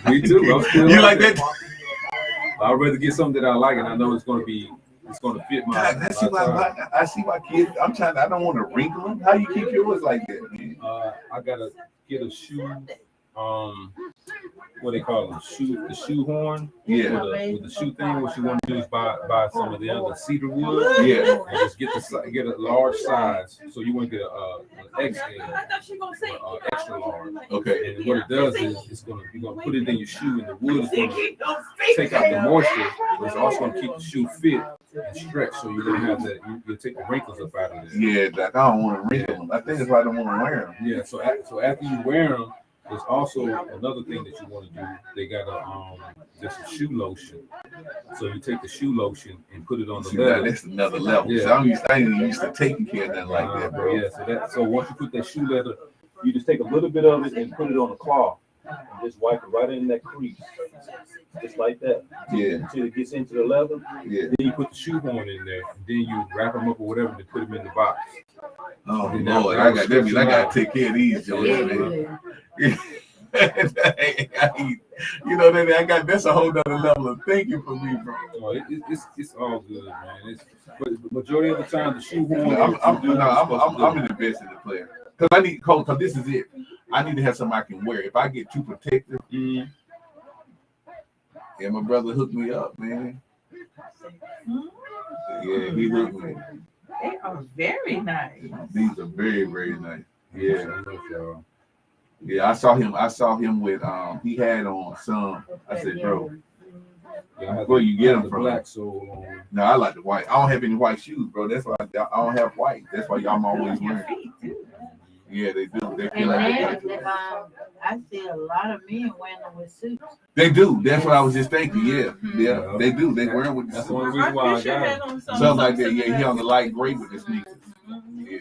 Me too. I'm still You like that? I'd rather get something that I like and I know it's gonna fit my. God, I see why kids. I don't want to wrinkle them. How you keep yours like that, man? I gotta get a shoe. What they call them? The shoe horn. Yeah. With the shoe thing. What you want to do is buy some of the other cedar wood. Yeah. And just get a large size. So you want to get an XL, extra large. Okay. And what it does is you're gonna put it in your shoe, and the wood is gonna take out the moisture. But it's also gonna keep the shoe fit and stretch, so you don't have that. You take the wrinkles up out of there. Yeah, like I don't want to wrinkle them. I think that's why I don't want to wear them. Yeah. So after you wear them, there's also another thing that you want to do. They got just a shoe lotion. So you take the shoe lotion and put it on the leather. That's another level. Yeah. So I ain't used to taking care of nothing like that, bro. Yeah. So once you put that shoe leather, you just take a little bit of it and put it on the cloth and just wipe it right in that crease, just like that. Yeah. Until it gets into the leather. Yeah. Then you put the shoehorn in there, and then you wrap them up or whatever, and put them in the box. Oh Lord, I gotta take care of these joints, man. You know that that's a whole nother level of thinking for me, bro. Oh, it's all good, man. But the majority of the time, the shoehorn. I'm an investigative player because I need cold. Because this is it. I need to have something I can wear. If I get too protective, and my brother hooked me up, man. Yeah, he hooked me. They are very nice. These are very, very nice. Yeah. Yeah, I saw him with he had on some. I said, bro, where you get them from? Black sole. No, I like the white. I don't have any white shoes, bro. That's why I don't have white. That's why y'all always wearing. Yeah, they do. They feel like they I see a lot of men wearing them with suits. They do. That's what I was just thinking. Yeah, they do. They wear them with the That's one reason why I got them. something like that. Yeah, he on the light gray with the sneakers. Yeah.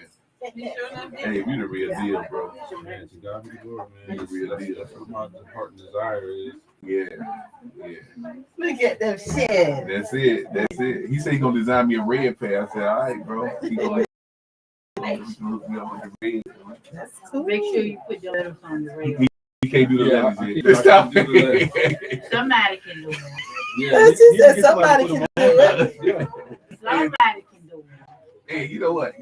Hey, you the real deal, bro. Man, to God be the glory, man. The real deal. That's what my heart and desire is. Yeah. Look at them shit. That's it. He said he gonna design me a red pair. I said, all right, bro. He gonna hook me up with the red. That's cool. Make sure you put your letters on the rail. He can't do the Yeah, letters I yet. can't Stop do the letters. Somebody can do it. Yeah, She said somebody can do it. Yeah. Somebody can do it. Hey, you know what?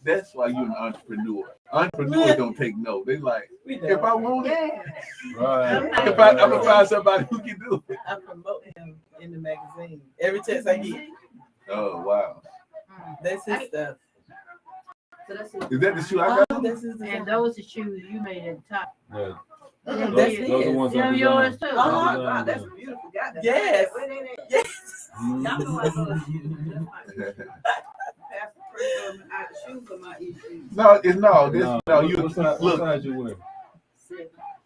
That's why you're an entrepreneur. Entrepreneurs don't take no. They like, if I want it, Right. I'm gonna find somebody who can do it. I promote him in the magazine. Every text I get, Oh wow. that's his stuff. Is that the shoe I got? That's his And design. those are shoes you made at the top. Yeah. That's Those are his. ones Them I yours designed. too. I Oh, wow, designed that's them. beautiful. God, that's Yes. Where they at? Yes. Mhm. Y'all know I love shoes. That's my Pastor Chris on my shoes are my issues. No, it's no. You What size look. you wear?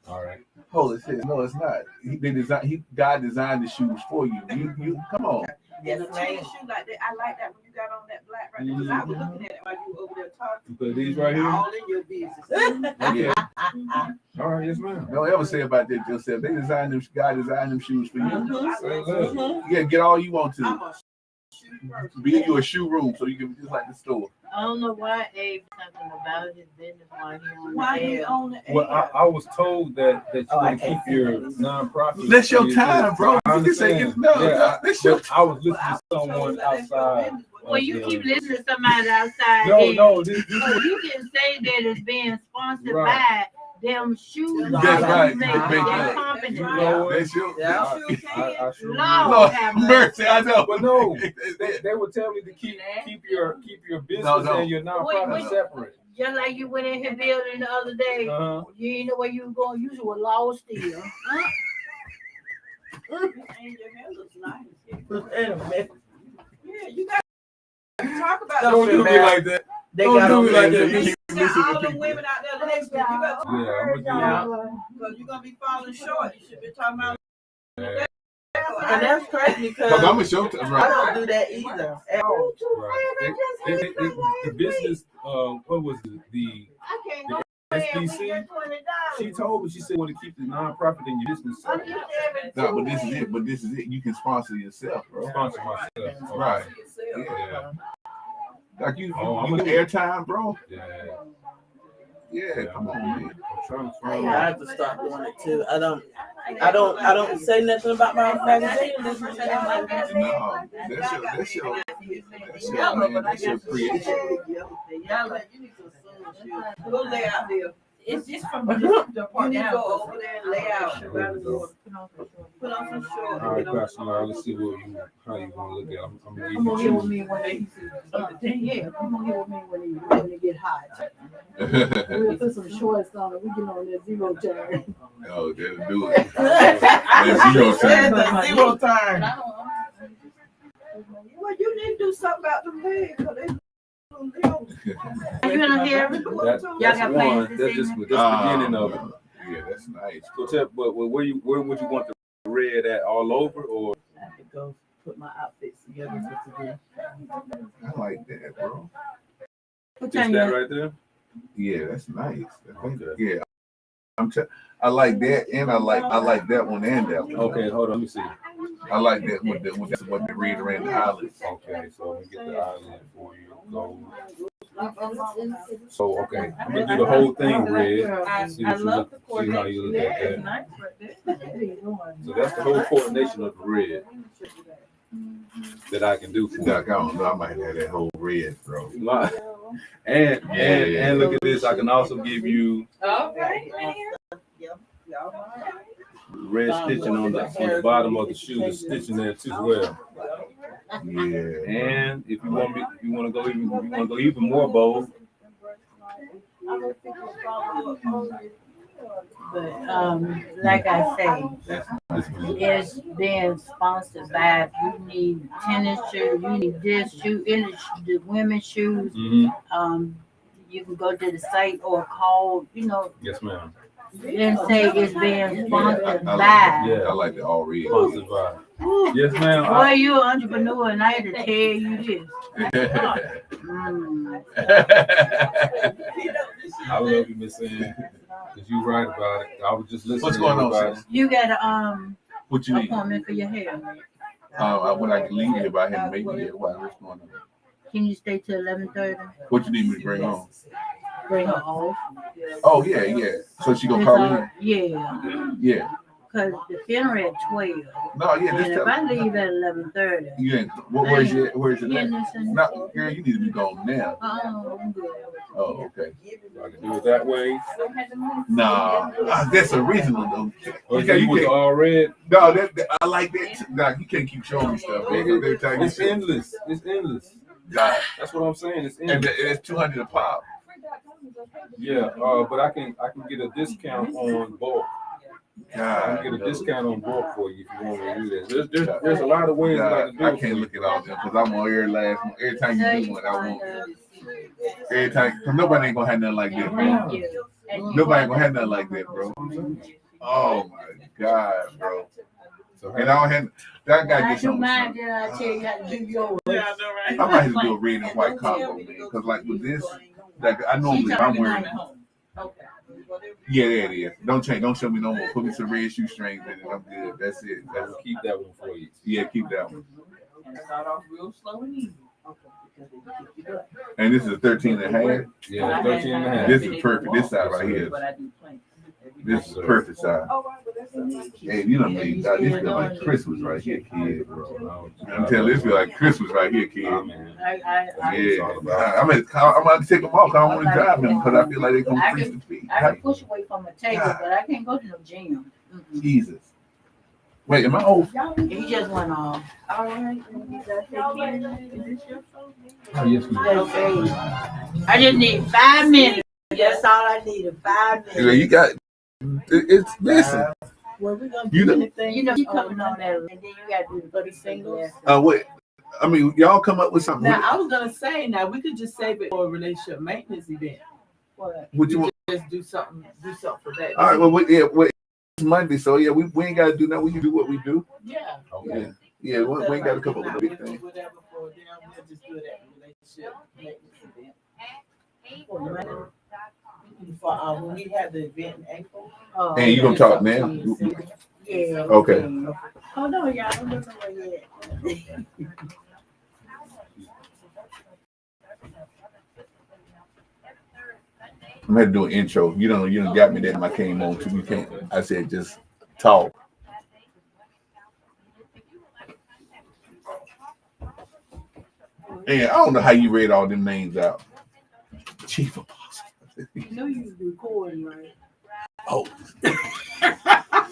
All right. Holy shit! No, it's not. God designed the shoes for you. You come on. Yes, And a ma'am. tennis shoe like that, I like that when you got on that black right there. Because I was looking at it while you were over there talking. You put these right here. All in your business. Okay. All right. Yes, ma'am. Don't ever say about that yourself. They designed them. God designed them shoes for you. Say less. Yeah, get all you want I'm to. a shoe person. Be in your shoe room so you can be just like the store. I don't know why Abe something about his business while he on Why the you air. on the Well, air? I was told that you Oh, I want to keep can't say your that. nonprofit. That's your time, bro. I You can say understand. no. Yeah, That's your but I was listening Well, I to was told someone that that's your outside. business. Well, you Yeah. keep listening to somebody outside. No, there. this So you can say that it's being sponsored Right. by them shoes. That's right. Make That's their right. company. That's You right. know what? That's your. Yeah. I sure Lord Lord have mercy, I know. But no, they would tell me to keep your business No. and your nonprofit Wait. separate. Just like you went in here building the other day. Uh-huh. You didn't know where you was going. You were lost still. And your hair looks nice. Wait a minute. Yeah, you got to talk about Don't do me like that. They Don't got do on me like there. that. You You keep got listening all to the people. women out there listening. You got to Yeah, I'm gonna do because you're gonna be falling short. You should be talking about. that. And that's crazy because Cause I'm a show I right. don't do that either. At all. Right. The business, what was it? The I can't go ahead and SBC? get $20. She told me, she said, want to keep the nonprofit in your business. No, but this is it. You can sponsor yourself, bro. Sponsor myself. Right. Yeah. Like you I'm get airtime, bro. Yeah. Yeah, come on, man. I'm trying to I find have to start doing it too. I don't say nothing about my magazine. That's what I'm like. No, that's your creation. Go lay out there. It's just from the You need to go over there and lay out. Put on some shorts. All right, Pastor, let's see how you want to look at it. I'm gonna I'm gonna give get you with me when I'm gonna get with me when it get hot. We'll put some shorts on and we get on that zero turn. Oh, that'll do it. That's zero time. That's zero time. Well, you need to do something about them legs. You gonna hear it? That's Y'all got plans one. this That's just evening? the beginning of it. Yeah, that's nice. So tell, but where would you want the red at? All over or? I have to go put my outfits together for today. I like that, bro. What Just time that you? right there? Yeah, that's nice. Okay. Yeah, I like that, and I like that one and that one. Okay, hold on. Let me see. I like that with the read around the eyelids. Okay, so let me get the eyelid for you. Go. So okay, I'm gonna do the whole thing red. See I what you love look, the see coordination. how you look Yeah, at it's that. nice right there. So that's the whole coordination of the red that I can do for you. Doc, I don't know. I might have that whole red, bro. And look at this. I can also give you Okay. red stitching on the bottom of the shoe, the stitching there too as well. Yeah. And if you want to go even more bold. But like I say, it's being sponsored by. If you need tennis shoes, you need this shoe, any the women's shoes. Mm-hmm. You can go to the site or call. Yes, ma'am. And say it's being sponsored by. Yeah. I like the all red. Sponsored by. Yes, ma'am. Boy, you an entrepreneur, and I had to tell you this. I love you, Miss Ann, because you right about it. I was just listening. What's going on, everybody. sis? You got a What you need? appointment for your hair. When I can leave here, but I haven't made it yet. What's going on? Can you stay till 11:30? What you need me to bring on? Bring her off. Oh yeah. So she gonna call me? Yeah, Yeah. because the funeral at 12. No, yeah. And Just if tell I me. leave at 11:30, You ain't. Where's it at? Henderson. No, girl, you need to be gone now. I'm good. Oh, okay. I can do it that way. Nah, that's a reasonable though. Or Okay, you with the can't. all red. No, I like that. Too. Nah, you can't keep showing me stuff. Nigga, it's endless. It's endless. God. That's what I'm saying. It's And endless. it's 200 a pop. Yeah. But I can get a discount on bulk. I God, can get a discount on bulk for you if you want me to do that. There's a lot of ways that I can do I it for can't you. look at all them because I'm on every time you do one, I want every time because nobody ain't gonna have nothing like that, bro. Thank you. Nobody ain't gonna have nothing like that, bro. Oh my God, bro. And I don't have that guy I gets do on. mine, then I tell you how to do yours. Yeah, I know, right? I might have to do a red and white combo, man. Because like with this, like I normally if I'm wearing. Yeah, there it is. Don't change. Don't show me no more. Put me some red shoestrings in it. I'm good. That's it. I will keep that one for you. Yeah, keep that one. And start off real slow and easy. And this is a 13 and a half. Yeah, 13 and a half. This is perfect. This side right here. But I do plank. This is the perfect side. Hey, you know me. This feel like Christmas right here, kid, bro. I'm telling you, this feel like Christmas right here, kid. Oh, man. Yeah, I'm gonna take them off. I don't want to drive them because I feel like they're gonna freeze the feet. I can push away from the table, but I can't go to no gym. Jesus. Wait, am I old? He just went off. All right. Is this your phone? Oh, yes, ma'am. Okay. I just need 5 minutes. That's all I needed. 5 minutes. You got it's listen. Well, we're gonna You do know- anything. You know, you coming on that, and then you got to do the singles. What? I mean, y'all come up with something. Now, I was gonna say, now we could just save it for a relationship maintenance event. What? What you want? Just do something for that. All right. Well, it's Monday, so yeah, we ain't gotta do nothing. We can do what we do. Yeah. Okay. Yeah, we ain't gotta come up with a big thing. Whatever for them, we'll just do it at the relationship maintenance event. For when we have the event in April. Oh, And you gonna talk now? yeah. Okay. Hold on, y'all. Don't go nowhere yet. I'm gonna do an intro. You don't got me that I came on too. You can't. I said just talk. And I don't know how you read all them names out. Chief Apostle. You know you was recording, right? Oh.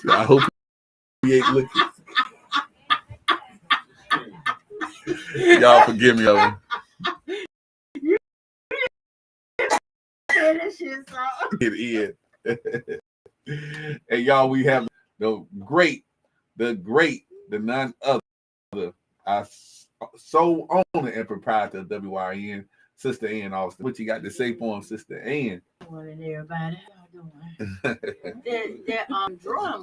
I hope he ain't looking. Y'all forgive me, y'all. It is. And y'all, we have the great, the none other, our sole owner and proprietor of WYRN, Sister Ann Austin. What you got to say for him, Sister Ann? Morning, everybody. How y'all doing? That drum